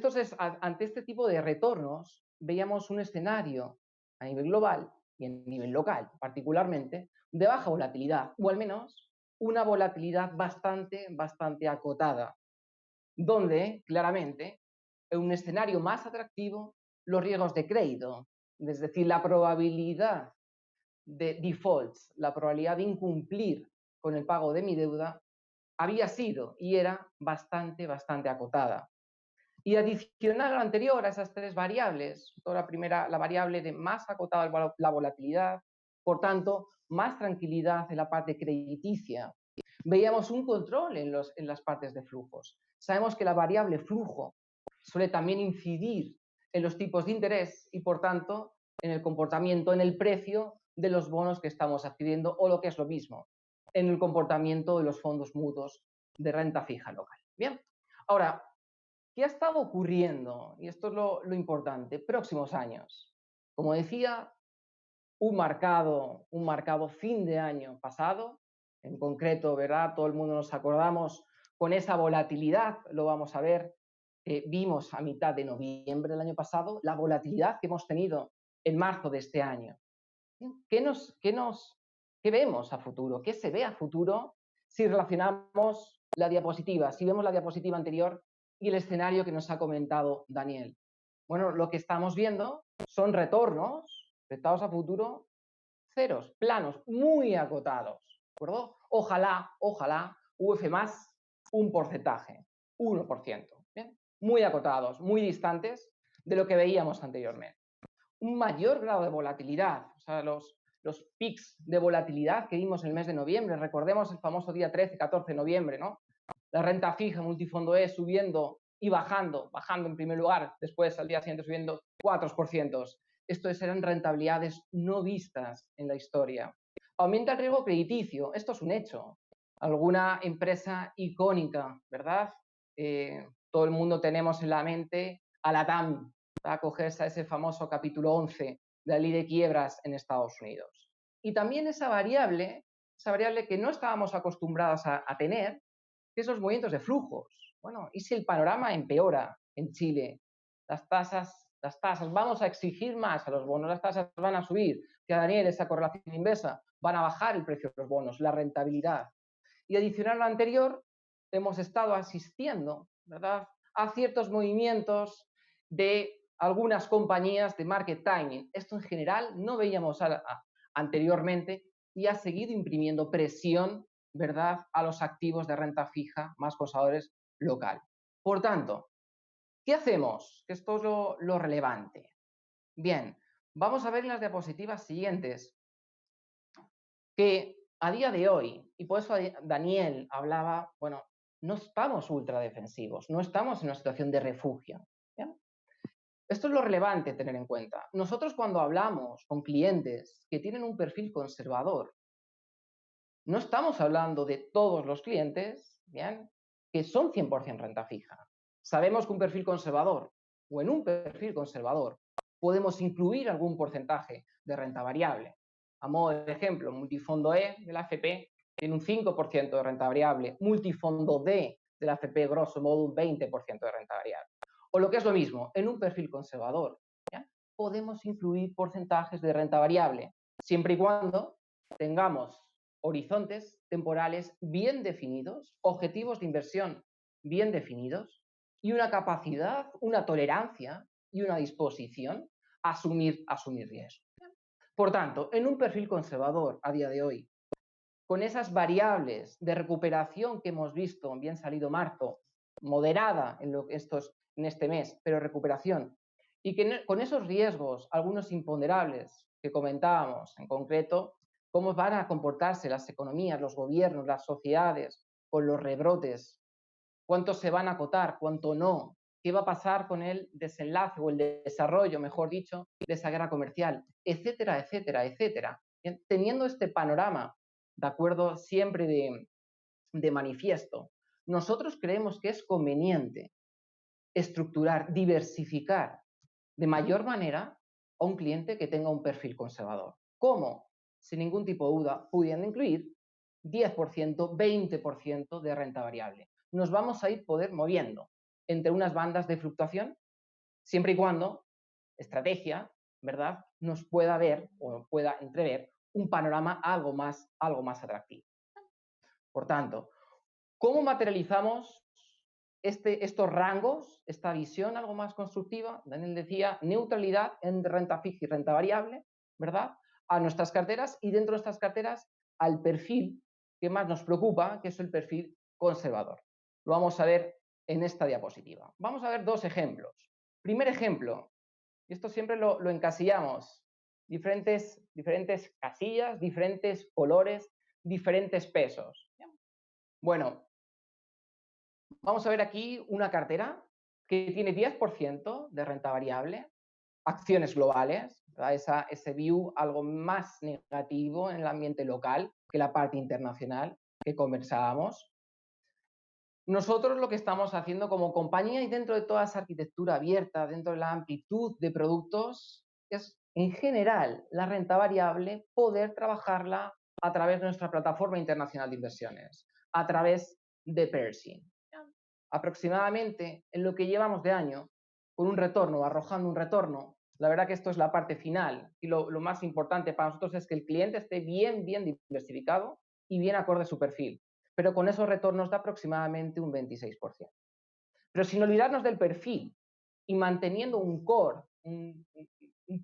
este tipo de retornos, veíamos un escenario a nivel global y a nivel local, particularmente, de baja volatilidad, o al menos una volatilidad bastante acotada, donde claramente en un escenario más atractivo los riesgos de crédito, es decir, la probabilidad de defaults, la probabilidad de incumplir con el pago de mi deuda, había sido y era bastante acotada. Y adicional a lo anterior, a esas tres variables, toda la primera, la variable de más acotada la volatilidad, por tanto, más tranquilidad en la parte crediticia. Veíamos un control en las partes de flujos. Sabemos que la variable flujo suele también incidir en los tipos de interés y, por tanto, en el comportamiento, en el precio de los bonos que estamos adquiriendo, o lo que es lo mismo, en el comportamiento de los fondos mutuos de renta fija local. Bien, ahora, ¿qué ha estado ocurriendo? Y esto es lo importante, próximos años. Como decía, un marcado fin de año pasado, en concreto, ¿verdad? Todo el mundo nos acordamos con esa volatilidad, lo vamos a ver, vimos a mitad de noviembre del año pasado la volatilidad que hemos tenido en marzo de este año. ¿Qué vemos a futuro? ¿Qué se ve a futuro si relacionamos la diapositiva, si vemos la diapositiva anterior y el escenario que nos ha comentado Daniel? Bueno, lo que estamos viendo son retornos proyectados a futuro ceros, planos, muy acotados, ¿de acuerdo? Ojalá, UF más un porcentaje, 1%, ¿bien? Muy acotados, muy distantes de lo que veíamos anteriormente. Un mayor grado de volatilidad, o sea, los pics de volatilidad que vimos en el mes de noviembre, recordemos el famoso día 13-14 de noviembre, ¿no? La renta fija multifondo E subiendo y bajando en primer lugar, después al día siguiente subiendo 4%. Estos eran rentabilidades no vistas en la historia. Aumenta el riesgo crediticio, esto es un hecho. Alguna empresa icónica, ¿verdad? Todo el mundo tenemos en la mente a la TAM, para acogerse a ese famoso capítulo 11 de la ley de quiebras en Estados Unidos. Y también esa variable que no estábamos acostumbrados a tener, que es los movimientos de flujos. Bueno, ¿y si el panorama empeora en Chile? Las tasas, vamos a exigir más a los bonos, las tasas van a subir, que a Daniel esa correlación inversa, van a bajar el precio de los bonos, la rentabilidad. Y adicional a lo anterior, hemos estado asistiendo, ¿verdad?, a ciertos movimientos de algunas compañías de market timing. Esto en general no veíamos anteriormente y ha seguido imprimiendo presión, ¿verdad?, a los activos de renta fija más conservadores local. Por tanto, ¿qué hacemos? Que esto es lo relevante. Bien, vamos a ver en las diapositivas siguientes que a día de hoy, y por eso Daniel hablaba, bueno, no estamos ultra defensivos, no estamos en una situación de refugio. ¿Bien? Esto es lo relevante tener en cuenta. Nosotros cuando hablamos con clientes que tienen un perfil conservador, no estamos hablando de todos los clientes, ¿bien?, que son 100% renta fija. Sabemos que un perfil conservador o en un perfil conservador podemos incluir algún porcentaje de renta variable. A modo de ejemplo, multifondo E de la AFP tiene un 5% de renta variable, multifondo D de la AFP grosso modo un 20% de renta variable. O lo que es lo mismo, en un perfil conservador, ¿ya?, podemos incluir porcentajes de renta variable, siempre y cuando tengamos horizontes temporales bien definidos, objetivos de inversión bien definidos y una capacidad, una tolerancia y una disposición a asumir riesgo. Por tanto, en un perfil conservador a día de hoy, con esas variables de recuperación que hemos visto, bien salido marzo, moderada en este mes, pero recuperación, y que con esos riesgos, algunos imponderables que comentábamos, en concreto, cómo van a comportarse las economías, los gobiernos, las sociedades con los rebrotes, cuánto se van a acotar, cuánto no, qué va a pasar con el desenlace o el desarrollo, mejor dicho, de esa guerra comercial, etcétera, etcétera, etcétera. Teniendo este panorama, de acuerdo, siempre de manifiesto, nosotros creemos que es conveniente estructurar, diversificar de mayor manera a un cliente que tenga un perfil conservador. ¿Cómo? Sin ningún tipo de duda, pudiendo incluir 10%, 20% de renta variable. Nos vamos a ir poder moviendo entre unas bandas de fluctuación, siempre y cuando estrategia, ¿verdad?, nos pueda ver o pueda entrever un panorama algo más atractivo. Por tanto, ¿cómo materializamos estos rangos, esta visión algo más constructiva? Daniel decía neutralidad entre renta fija y renta variable, ¿verdad? A nuestras carteras y dentro de nuestras carteras al perfil que más nos preocupa, que es el perfil conservador. Lo vamos a ver en esta diapositiva. Vamos a ver dos ejemplos. Primer ejemplo, y esto siempre lo encasillamos, diferentes casillas, diferentes colores, diferentes pesos. Bueno, vamos a ver aquí una cartera que tiene 10% de renta variable, acciones globales, ese view algo más negativo en el ambiente local que la parte internacional que conversábamos. Nosotros lo que estamos haciendo como compañía y dentro de toda esa arquitectura abierta, dentro de la amplitud de productos, es en general la renta variable poder trabajarla a través de nuestra plataforma internacional de inversiones, a través de Pershing. Aproximadamente en lo que llevamos de año, con un retorno, arrojando un retorno, la verdad que esto es la parte final y lo más importante para nosotros es que el cliente esté bien diversificado y bien acorde a su perfil, pero con esos retornos de aproximadamente un 26%. Pero sin olvidarnos del perfil y manteniendo un core, un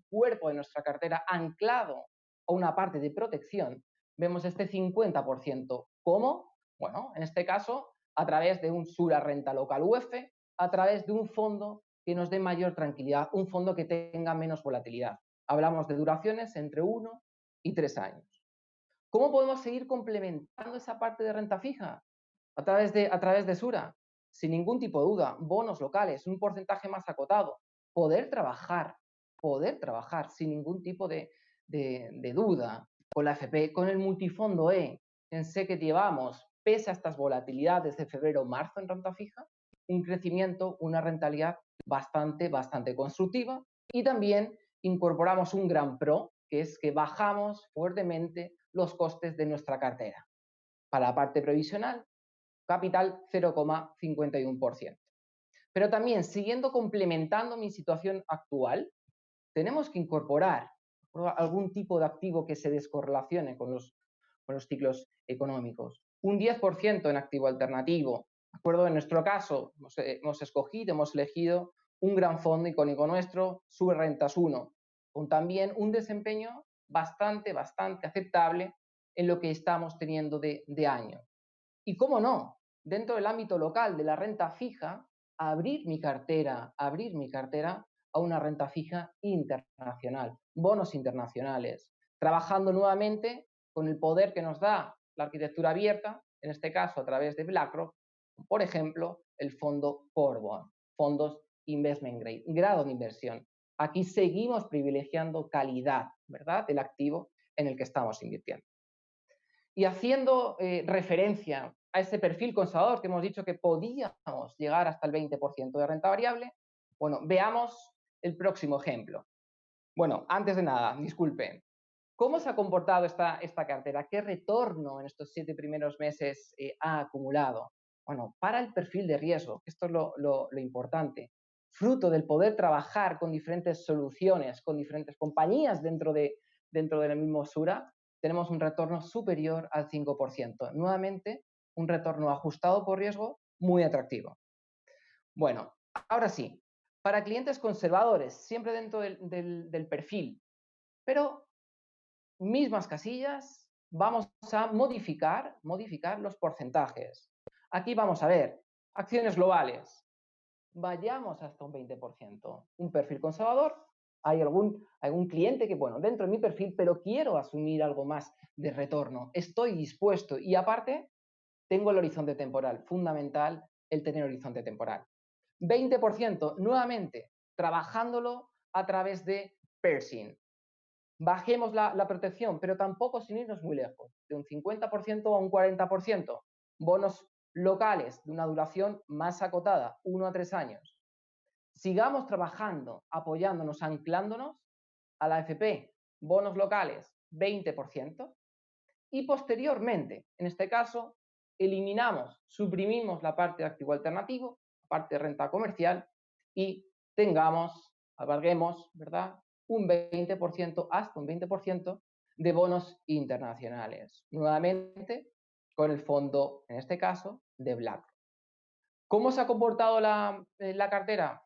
cuerpo de nuestra cartera anclado a una parte de protección, vemos este 50%. ¿Cómo? Bueno, en este caso, a través de un Sura Renta Local UF, a través de un fondo que nos dé mayor tranquilidad, un fondo que tenga menos volatilidad. Hablamos de duraciones entre 1 y 3 años. ¿Cómo podemos seguir complementando esa parte de renta fija? A través de Sura, sin ningún tipo de duda, bonos locales, un porcentaje más acotado, poder trabajar sin ningún tipo de duda con la FP, con el multifondo E. Pensé que llevamos, pese a estas volatilidades de febrero-marzo en renta fija, un crecimiento, una rentabilidad bastante constructiva y también incorporamos un gran pro, que es que bajamos fuertemente los costes de nuestra cartera. Para la parte previsional, capital 0,51%. Pero también, siguiendo complementando mi situación actual, tenemos que incorporar algún tipo de activo que se descorrelacione con los ciclos económicos. Un 10% en activo alternativo. ¿De acuerdo? En nuestro caso, hemos elegido un gran fondo icónico nuestro, Subrentas 1, con también un desempeño bastante aceptable en lo que estamos teniendo de año. Y cómo no, dentro del ámbito local de la renta fija, abrir mi cartera a una renta fija internacional, bonos internacionales, trabajando nuevamente con el poder que nos da la arquitectura abierta, en este caso a través de BlackRock, por ejemplo, el fondo Core Bond, fondos Investment Grade, grado de inversión. Aquí seguimos privilegiando calidad, ¿verdad?, del activo en el que estamos invirtiendo. Y haciendo referencia a ese perfil conservador que hemos dicho que podíamos llegar hasta el 20% de renta variable, bueno, veamos el próximo ejemplo. Bueno, antes de nada, disculpen, ¿cómo se ha comportado esta cartera? ¿Qué retorno en estos 7 primeros meses ha acumulado? Bueno, para el perfil de riesgo, esto es lo importante, fruto del poder trabajar con diferentes soluciones, con diferentes compañías dentro del mismo Sura, tenemos un retorno superior al 5%. Nuevamente, un retorno ajustado por riesgo muy atractivo. Bueno, ahora sí, para clientes conservadores, siempre dentro del perfil, pero mismas casillas, vamos a modificar los porcentajes. Aquí vamos a ver acciones globales, vayamos hasta un 20%. Un perfil conservador, hay algún cliente que, bueno, dentro de mi perfil, pero quiero asumir algo más de retorno, estoy dispuesto y aparte tengo el horizonte temporal, fundamental el tener horizonte temporal. 20%, nuevamente, trabajándolo a través de Pershing. Bajemos la protección, pero tampoco sin irnos muy lejos, de un 50% a un 40%. Bonos locales de una duración más acotada, 1 a 3 años. Sigamos trabajando, apoyándonos, anclándonos a la AFP, bonos locales, 20%. Y posteriormente, en este caso, eliminamos, suprimimos la parte de activo alternativo, la parte de renta comercial y alarguemos, ¿verdad? Un 20%, hasta un 20% de bonos internacionales. Nuevamente, con el fondo, en este caso, de BlackRock. ¿Cómo se ha comportado la cartera?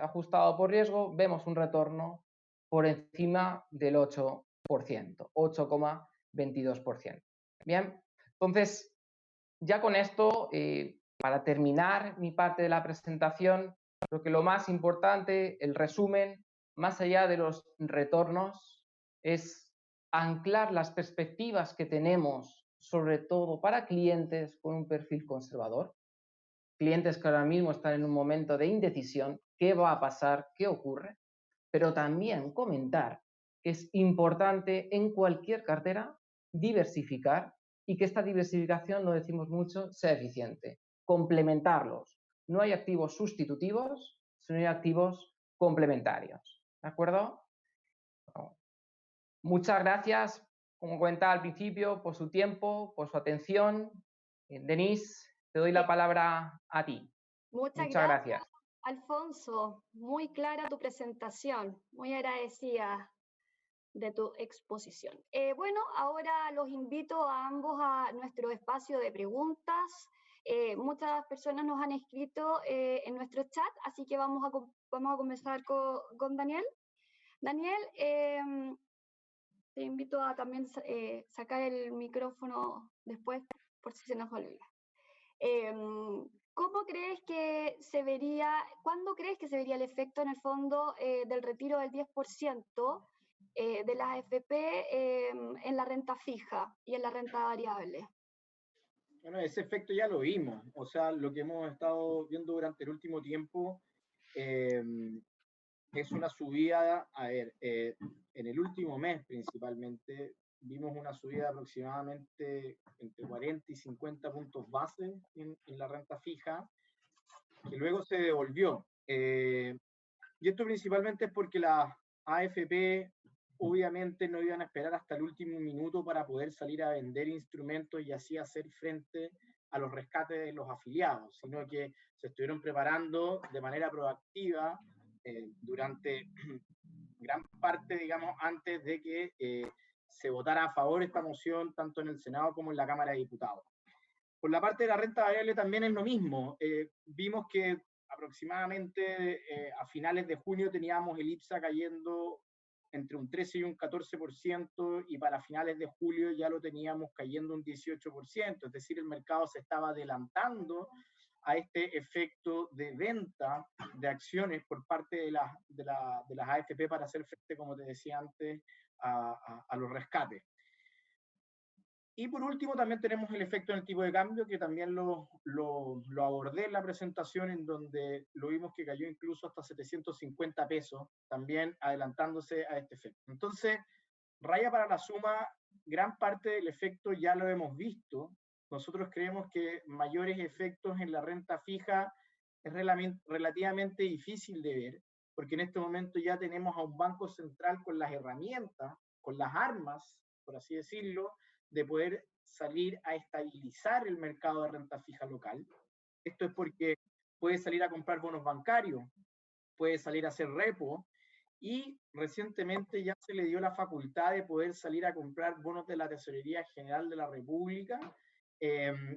Ajustado por riesgo, vemos un retorno por encima del 8%, 8,22%. Bien, entonces, ya con esto, para terminar mi parte de la presentación, creo que lo más importante, el resumen, más allá de los retornos, es anclar las perspectivas que tenemos, sobre todo para clientes con un perfil conservador, clientes que ahora mismo están en un momento de indecisión, qué va a pasar, qué ocurre, pero también comentar que es importante en cualquier cartera diversificar y que esta diversificación, lo decimos mucho, sea eficiente. Complementarlos. No hay activos sustitutivos, sino hay activos complementarios. ¿De acuerdo? Muchas gracias, como comentaba al principio, por su tiempo, por su atención. Denise, te doy la palabra a ti. Muchas gracias, Alfonso. Muy clara tu presentación. Muy agradecida de tu exposición. Bueno, ahora los invito a ambos a nuestro espacio de preguntas. Muchas personas nos han escrito en nuestro chat, así que vamos a comenzar con Daniel. Daniel, te invito a también sacar el micrófono después, por si se nos olvida. ¿Cuándo crees que se vería el efecto en el fondo del retiro del 10% de las AFP en la renta fija y en la renta variable? Bueno, ese efecto ya lo vimos, o sea, lo que hemos estado viendo durante el último tiempo es una subida, en el último mes principalmente, vimos una subida de aproximadamente entre 40 y 50 puntos base en la renta fija, que luego se devolvió. Y esto principalmente es porque las AFP obviamente no iban a esperar hasta el último minuto para poder salir a vender instrumentos y así hacer frente a los rescates de los afiliados, sino que se estuvieron preparando de manera proactiva durante gran parte, digamos, antes de que se votara a favor esta moción, tanto en el Senado como en la Cámara de Diputados. Por la parte de la renta variable también es lo mismo. Vimos que aproximadamente a finales de junio teníamos el IPSA cayendo entre un 13 y un 14%, y para finales de julio ya lo teníamos cayendo un 18%, es decir, el mercado se estaba adelantando a este efecto de venta de acciones por parte de las AFP para hacer frente, como te decía antes, a los rescates. Y por último también tenemos el efecto en el tipo de cambio, que también lo abordé en la presentación, en donde lo vimos que cayó incluso hasta 750 pesos, también adelantándose a este efecto. Entonces, raya para la suma, gran parte del efecto ya lo hemos visto. Nosotros creemos que mayores efectos en la renta fija es relativamente difícil de ver, porque en este momento ya tenemos a un banco central con las herramientas, con las armas, por así decirlo, de poder salir a estabilizar el mercado de renta fija local. Esto es porque puede salir a comprar bonos bancarios, puede salir a hacer repo, y recientemente ya se le dio la facultad de poder salir a comprar bonos de la Tesorería General de la República,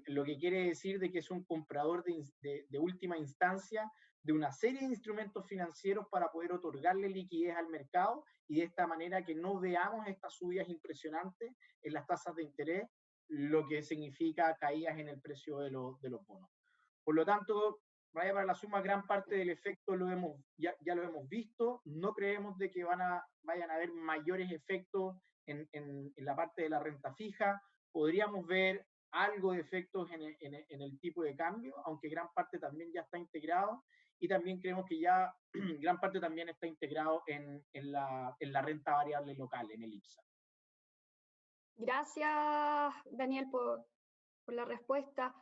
lo que quiere decir de que es un comprador de última instancia de una serie de instrumentos financieros para poder otorgarle liquidez al mercado, y de esta manera que no veamos estas subidas impresionantes en las tasas de interés, lo que significa caídas en el precio de los bonos. Por lo tanto, raya para la suma, gran parte del efecto ya lo hemos visto. No creemos de que vayan a haber mayores efectos en la parte de la renta fija. Podríamos ver algo de efectos en el tipo de cambio, aunque gran parte también ya está integrado. Y también creemos que ya gran parte también está integrado en la renta variable local, en el IPSA. Gracias, Daniel, por la respuesta.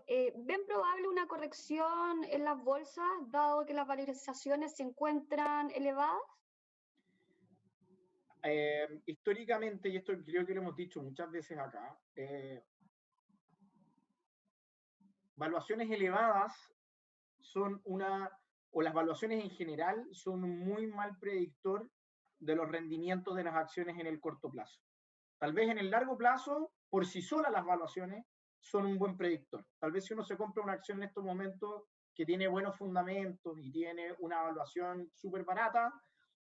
¿Ven probable una corrección en las bolsas, dado que las valorizaciones se encuentran elevadas? Históricamente, y esto creo que lo hemos dicho muchas veces acá, valuaciones elevadas o las valuaciones en general son un muy mal predictor de los rendimientos de las acciones en el corto plazo. Tal vez en el largo plazo, por sí solas las valuaciones son un buen predictor. Tal vez si uno se compra una acción en estos momentos que tiene buenos fundamentos y tiene una evaluación súper barata,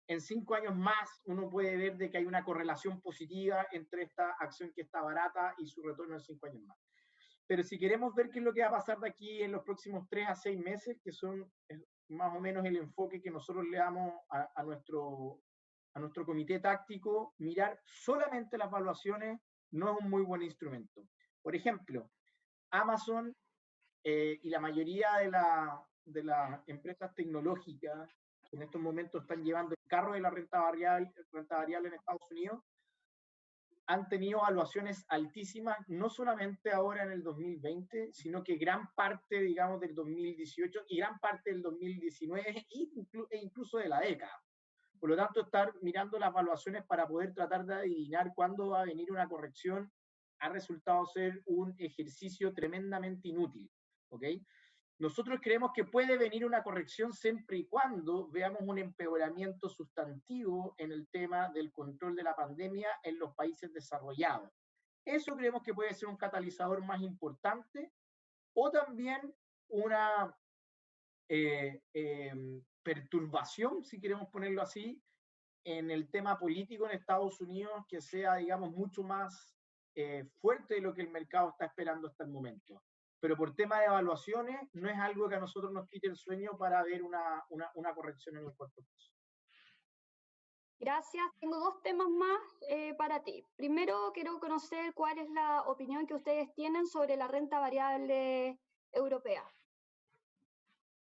en 5 años más uno puede ver de que hay una correlación positiva entre esta acción que está barata y su retorno en 5 años más. Pero si queremos ver qué es lo que va a pasar de aquí en los próximos 3 a 6 meses, que son más o menos el enfoque que nosotros le damos a nuestro comité táctico, mirar solamente las valuaciones no es un muy buen instrumento. Por ejemplo, Amazon y la mayoría de las empresas tecnológicas que en estos momentos están llevando el carro de la renta variable en Estados Unidos, han tenido evaluaciones altísimas, no solamente ahora en el 2020, sino que gran parte, digamos, del 2018 y gran parte del 2019 e incluso de la década. Por lo tanto, estar mirando las evaluaciones para poder tratar de adivinar cuándo va a venir una corrección ha resultado ser un ejercicio tremendamente inútil, ¿ok? Nosotros creemos que puede venir una corrección siempre y cuando veamos un empeoramiento sustantivo en el tema del control de la pandemia en los países desarrollados. Eso creemos que puede ser un catalizador más importante, o también una perturbación, si queremos ponerlo así, en el tema político en Estados Unidos que sea, digamos, mucho más fuerte de lo que el mercado está esperando hasta el momento. Pero por tema de evaluaciones, no es algo que a nosotros nos quite el sueño para ver una corrección en el corto plazo. Gracias. Tengo 2 temas más para ti. Primero, quiero conocer cuál es la opinión que ustedes tienen sobre la renta variable europea.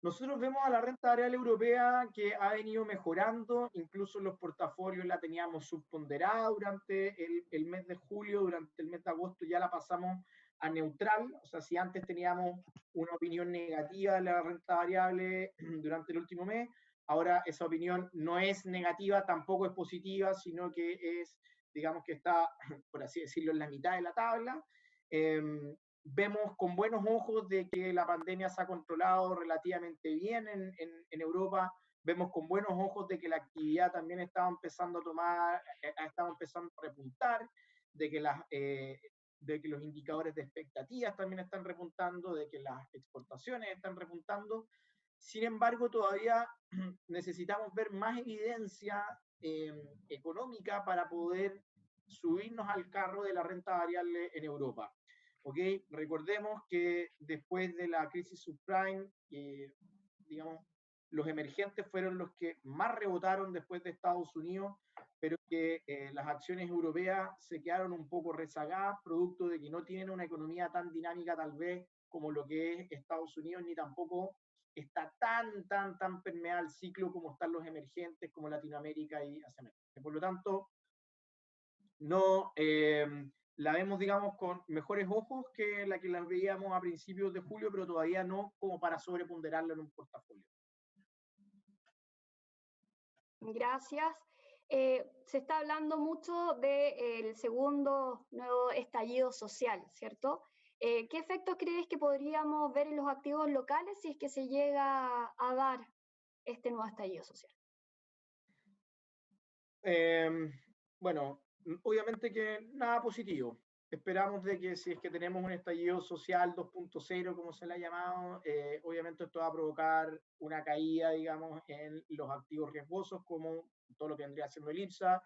Nosotros vemos a la renta variable europea que ha venido mejorando, incluso los portafolios la teníamos subponderada durante el mes de julio, durante el mes de agosto ya la pasamos a neutral, o sea, si antes teníamos una opinión negativa de la renta variable durante el último mes, ahora esa opinión no es negativa, tampoco es positiva, sino que es, digamos que está, por así decirlo, en la mitad de la tabla. Vemos con buenos ojos de que la pandemia se ha controlado relativamente bien en Europa, vemos con buenos ojos de que la actividad también estaba empezando a repuntar, de que los indicadores de expectativas también están repuntando, de que las exportaciones están repuntando. Sin embargo, todavía necesitamos ver más evidencia económica para poder subirnos al carro de la renta variable en Europa. ¿Okay? Recordemos que después de la crisis subprime, digamos, los emergentes fueron los que más rebotaron después de Estados Unidos, pero que las acciones europeas se quedaron un poco rezagadas, producto de que no tienen una economía tan dinámica tal vez como lo que es Estados Unidos, ni tampoco está tan permeada al ciclo como están los emergentes, como Latinoamérica y Asia. Por lo tanto, no... la vemos, digamos, con mejores ojos que la que las veíamos a principios de julio, pero todavía no como para sobreponderarlo en un portafolio. Gracias. Se está hablando mucho del segundo nuevo estallido social, ¿cierto? ¿Qué efectos crees que podríamos ver en los activos locales si es que se llega a dar este nuevo estallido social? Bueno, obviamente que nada positivo. Esperamos de que si es que tenemos un estallido social 2.0, como se le ha llamado, obviamente esto va a provocar una caída, digamos, en los activos riesgosos, como todo lo que vendría siendo el IPSA,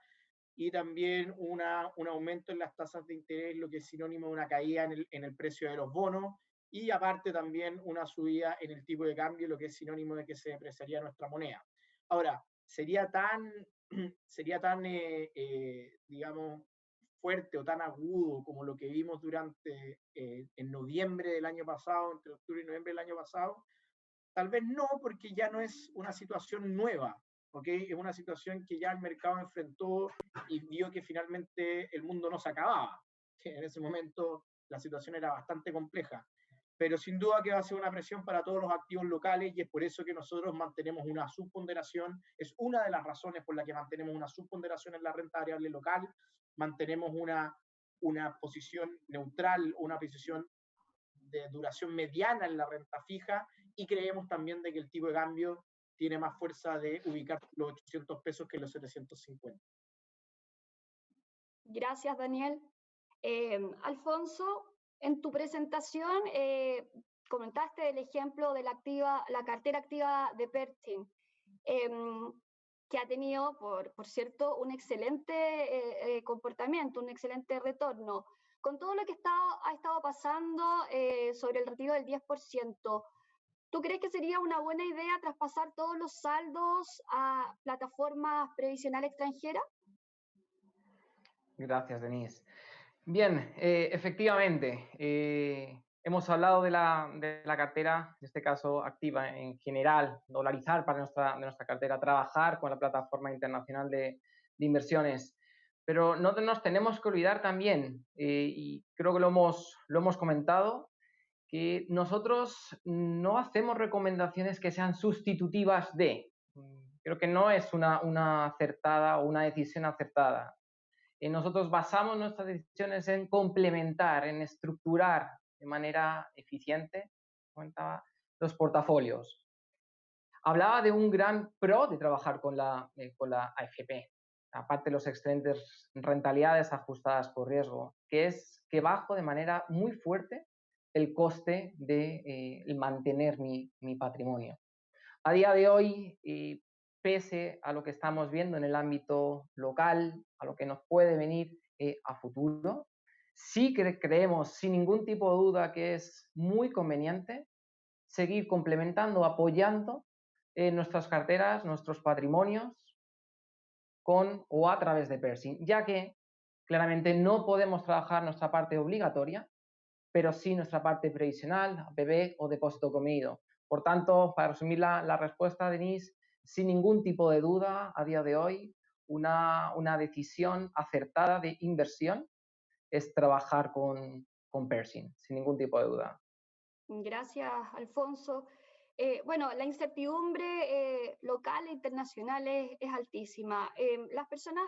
y también un aumento en las tasas de interés, lo que es sinónimo de una caída en el precio de los bonos, y aparte también una subida en el tipo de cambio, lo que es sinónimo de que se depreciaría nuestra moneda. Ahora, sería tan digamos, fuerte o tan agudo como lo que vimos durante en noviembre del año pasado, entre octubre y noviembre del año pasado, tal vez no, porque ya no es una situación nueva, ¿ok? Es una situación que ya el mercado enfrentó y vio que finalmente el mundo no se acababa. En ese momento la situación era bastante compleja, pero sin duda que va a ser una presión para todos los activos locales y es por eso que nosotros mantenemos una subponderación, es una de las razones por la que mantenemos una subponderación en la renta variable local, mantenemos una posición neutral, una posición de duración mediana en la renta fija y creemos también de que el tipo de cambio tiene más fuerza de ubicar los 800 pesos que los 750. Gracias, Daniel. Alfonso, en tu presentación comentaste el ejemplo de la cartera activa de Pershing, que ha tenido, por cierto, un excelente comportamiento, un excelente retorno. Con todo lo que ha estado pasando sobre el retiro del 10%, ¿tú crees que sería una buena idea traspasar todos los saldos a plataformas previsionales extranjeras? Gracias, Denise. Bien, efectivamente, hemos hablado de la cartera, en este caso activa en general, dolarizar para nuestra cartera, trabajar con la plataforma internacional de inversiones, pero no nos tenemos que olvidar también, y creo que lo hemos comentado, que nosotros no hacemos recomendaciones que sean sustitutivas de. Creo que no es una acertada o una decisión acertada. Nosotros basamos nuestras decisiones en complementar, en estructurar de manera eficiente, comentaba, los portafolios. Hablaba de un gran pro de trabajar con la AFP, aparte de los excelentes rentabilidades ajustadas por riesgo, que es que bajo de manera muy fuerte el coste de mantener mi patrimonio. A día de hoy, pese a lo que estamos viendo en el ámbito local, a lo que nos puede venir a futuro, sí que creemos sin ningún tipo de duda que es muy conveniente seguir complementando, apoyando nuestras carteras, nuestros patrimonios con o a través de Pershing, ya que claramente no podemos trabajar nuestra parte obligatoria, pero sí nuestra parte previsional, APB o depósito comedido. Por tanto, para resumir la respuesta, Denise, sin ningún tipo de duda, a día de hoy, una decisión acertada de inversión es trabajar con Pershing, sin ningún tipo de duda. Gracias, Alfonso. Bueno, la incertidumbre local e internacional es altísima. Las personas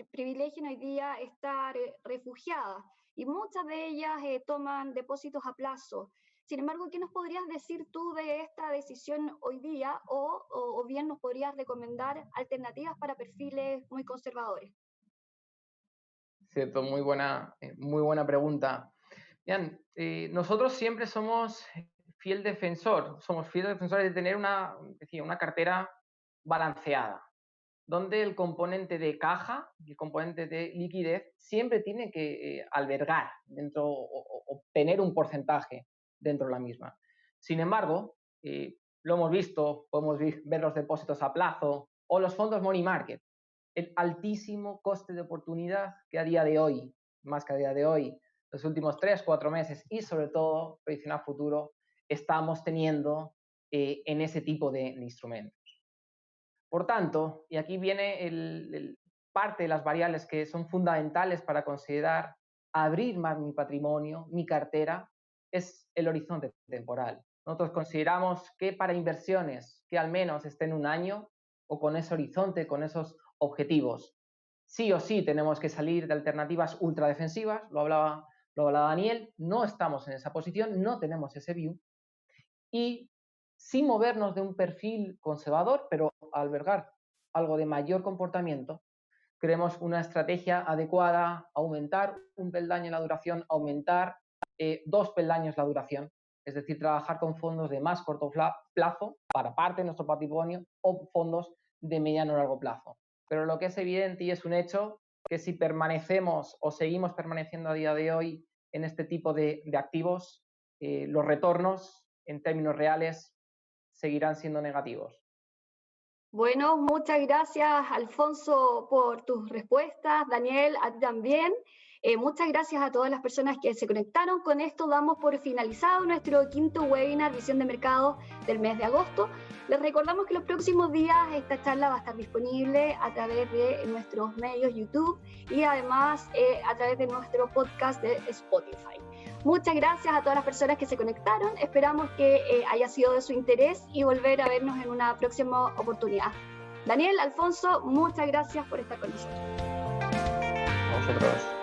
privilegian hoy día estar refugiadas y muchas de ellas toman depósitos a plazo. Sin embargo, ¿qué nos podrías decir tú de esta decisión hoy día o bien nos podrías recomendar alternativas para perfiles muy conservadores? Cierto, muy buena pregunta. Bien, nosotros siempre somos fieles defensores de tener una cartera balanceada, donde el componente de caja y el componente de liquidez siempre tiene que albergar dentro o tener un porcentaje dentro de la misma. Sin embargo, lo hemos visto, podemos ver los depósitos a plazo o los fondos money market, el altísimo coste de oportunidad que a día de hoy, más que a día de hoy, los últimos 3-4 meses y sobre todo, predicción a futuro, estamos teniendo en ese tipo de instrumentos. Por tanto, y aquí viene parte de las variables que son fundamentales para considerar abrir más mi patrimonio, mi cartera, es el horizonte temporal. Nosotros consideramos que para inversiones que al menos estén un año o con ese horizonte, con esos objetivos, sí o sí tenemos que salir de alternativas ultradefensivas, lo hablaba Daniel, no estamos en esa posición, no tenemos ese view, y sin movernos de un perfil conservador, pero albergar algo de mayor comportamiento, creemos una estrategia adecuada, aumentar un peldaño en la duración, aumentar 2 peldaños la duración, es decir, trabajar con fondos de más corto plazo para parte de nuestro patrimonio o fondos de mediano o largo plazo. Pero lo que es evidente y es un hecho que si permanecemos o seguimos permaneciendo a día de hoy en este tipo de activos, los retornos en términos reales seguirán siendo negativos. Bueno, muchas gracias, Alfonso, por tus respuestas. Daniel, a ti también. Muchas gracias a todas las personas que se conectaron. Con esto damos por finalizado nuestro 5º webinar Visión de Mercado del mes de agosto. Les recordamos que los próximos días esta charla va a estar disponible a través de nuestros medios YouTube y además a través de nuestro podcast de Spotify. Muchas gracias a todas las personas que se conectaron. Esperamos que haya sido de su interés y volver a vernos en una próxima oportunidad. Daniel, Alfonso, muchas gracias por estar con nosotros. A vosotros.